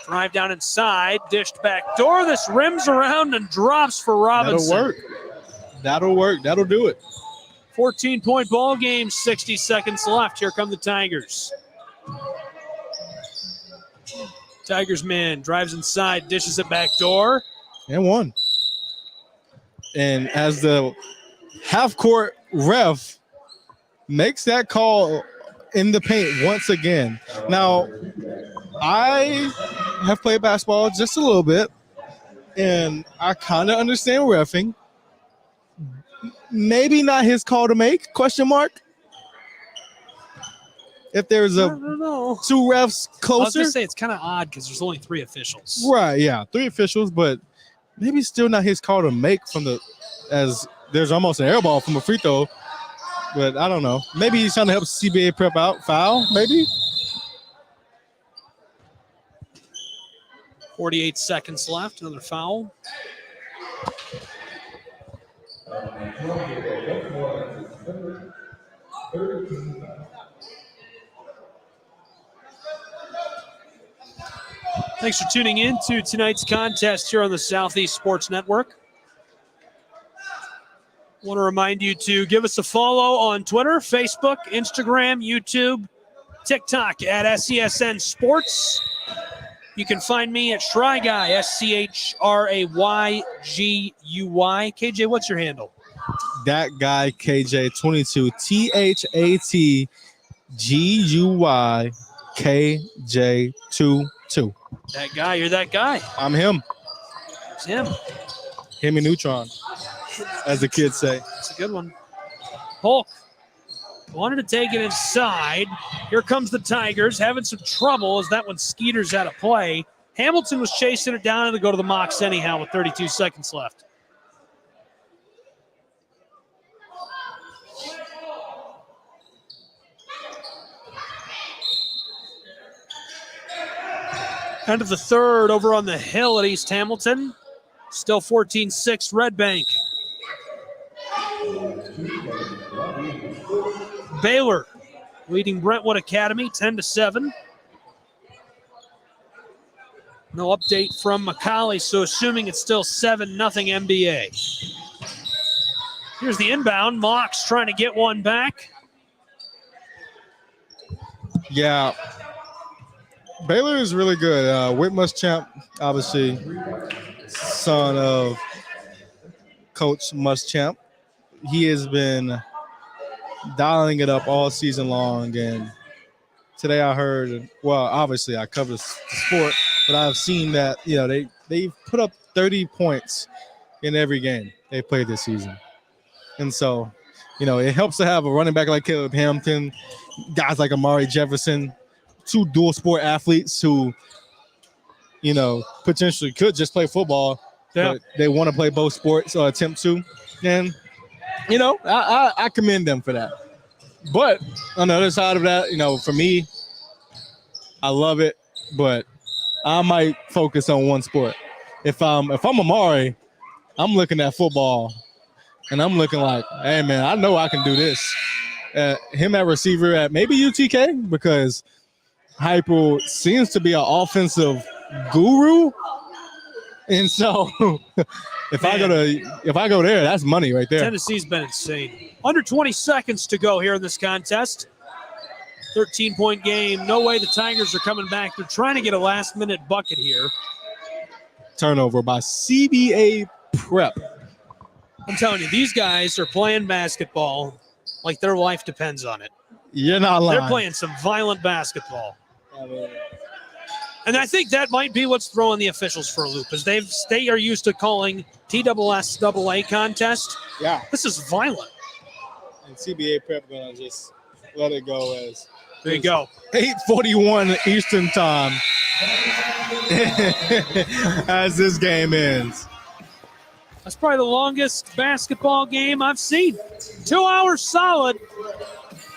Drive down inside, dished back door. This rims around and drops for Robinson. That'll work. That'll do it. 14-point ball game, 60 seconds left. Here come the Tigers. Tigers man drives inside, dishes it back door. And one. And as the half-court ref makes that call in the paint once again. Now, I have played basketball just a little bit, and I kind of understand reffing. Maybe not his call to make, question mark. If there's I don't know. 2 refs closer. I was going to say it's kind of odd because there's only 3 officials. Right, yeah, 3 officials, but maybe still not his call to make as there's almost an air ball from a free throw. But I don't know. Maybe he's trying to help CBA prep out. Foul, maybe? 48 seconds left. Another foul. Thanks for tuning in to tonight's contest here on the Southeast Sports Network. I want to remind you to give us a follow on Twitter, Facebook, Instagram, YouTube, TikTok at SESN Sports. You can find me at Shry Guy, SCHRAYGUY. KJ, what's your handle? That guy, KJ22, THATGUYKJ22. That guy, you're that guy. I'm him. It's him. Him and Neutron, as the kids say. That's a good one. Polk wanted to take it inside. Here comes the Tigers, having some trouble as that one skeeters out of play. Hamilton was chasing it down and to go to the Mocs anyhow with 32 seconds left. End of the third over on the hill at East Hamilton. Still 14-6 Red Bank. Baylor leading Brentwood Academy 10-7. No update from McCallie, so assuming it's still 7-0 MBA. Here's the inbound. Mox trying to get one back. Yeah. Baylor is really good. Whit Muschamp, obviously, son of Coach Muschamp. He has been dialing it up all season long. And today I heard, well, obviously I cover the sport, but I've seen that, they've put up 30 points in every game they played this season. And so, it helps to have a running back like Caleb Hampton, guys like Amari Jefferson, two dual sport athletes who, potentially could just play football, but they want to play both sports or attempt to. And, I commend them for that. But on the other side of that, for me, I love it, but I might focus on one sport. If I'm Amari, I'm looking at football, and I'm looking like, hey, man, I know I can do this. Him at receiver at maybe UTK, because Heupel seems to be an offensive guru. And so if I go there, that's money right there. Tennessee's been insane. Under 20 seconds to go here in this contest. 13-point game. No way the Tigers are coming back. They're trying to get a last-minute bucket here. Turnover by CBA Prep. I'm telling you, these guys are playing basketball like their life depends on it. You're not lying. They're playing some violent basketball. And I think that might be what's throwing the officials for a loop, because they are used to calling TSSAA contest. Yeah. This is violent. And CBA Prep going to just let it go as there you go. 8:41 Eastern time as this game ends. That's probably the longest basketball game I've seen. 2 hours solid.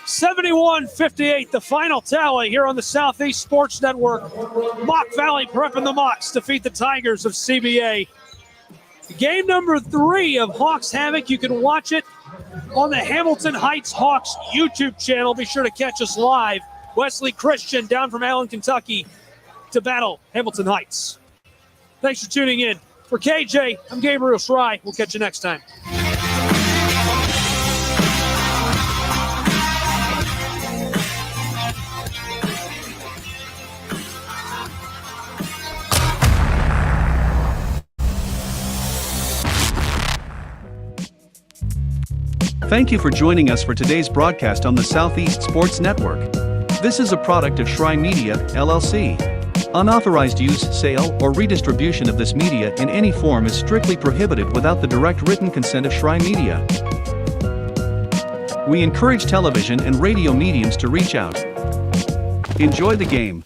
71-58, the final tally here on the Southeast Sports Network. Mock Valley Prep and the Mocs defeat the Tigers of CBA. Game number 3 of Hawks Havoc. You can watch it on the Hamilton Heights Hawks YouTube channel. Be sure to catch us live. Wesley Christian down from Allen, Kentucky to battle Hamilton Heights. Thanks for tuning in. For KJ, I'm Gabriel Schry. We'll catch you next time. Thank you for joining us for today's broadcast on the Southeast Sports Network. This is a product of Shrine Media, LLC. Unauthorized use, sale, or redistribution of this media in any form is strictly prohibited without the direct written consent of Shrine Media. We encourage television and radio mediums to reach out. Enjoy the game.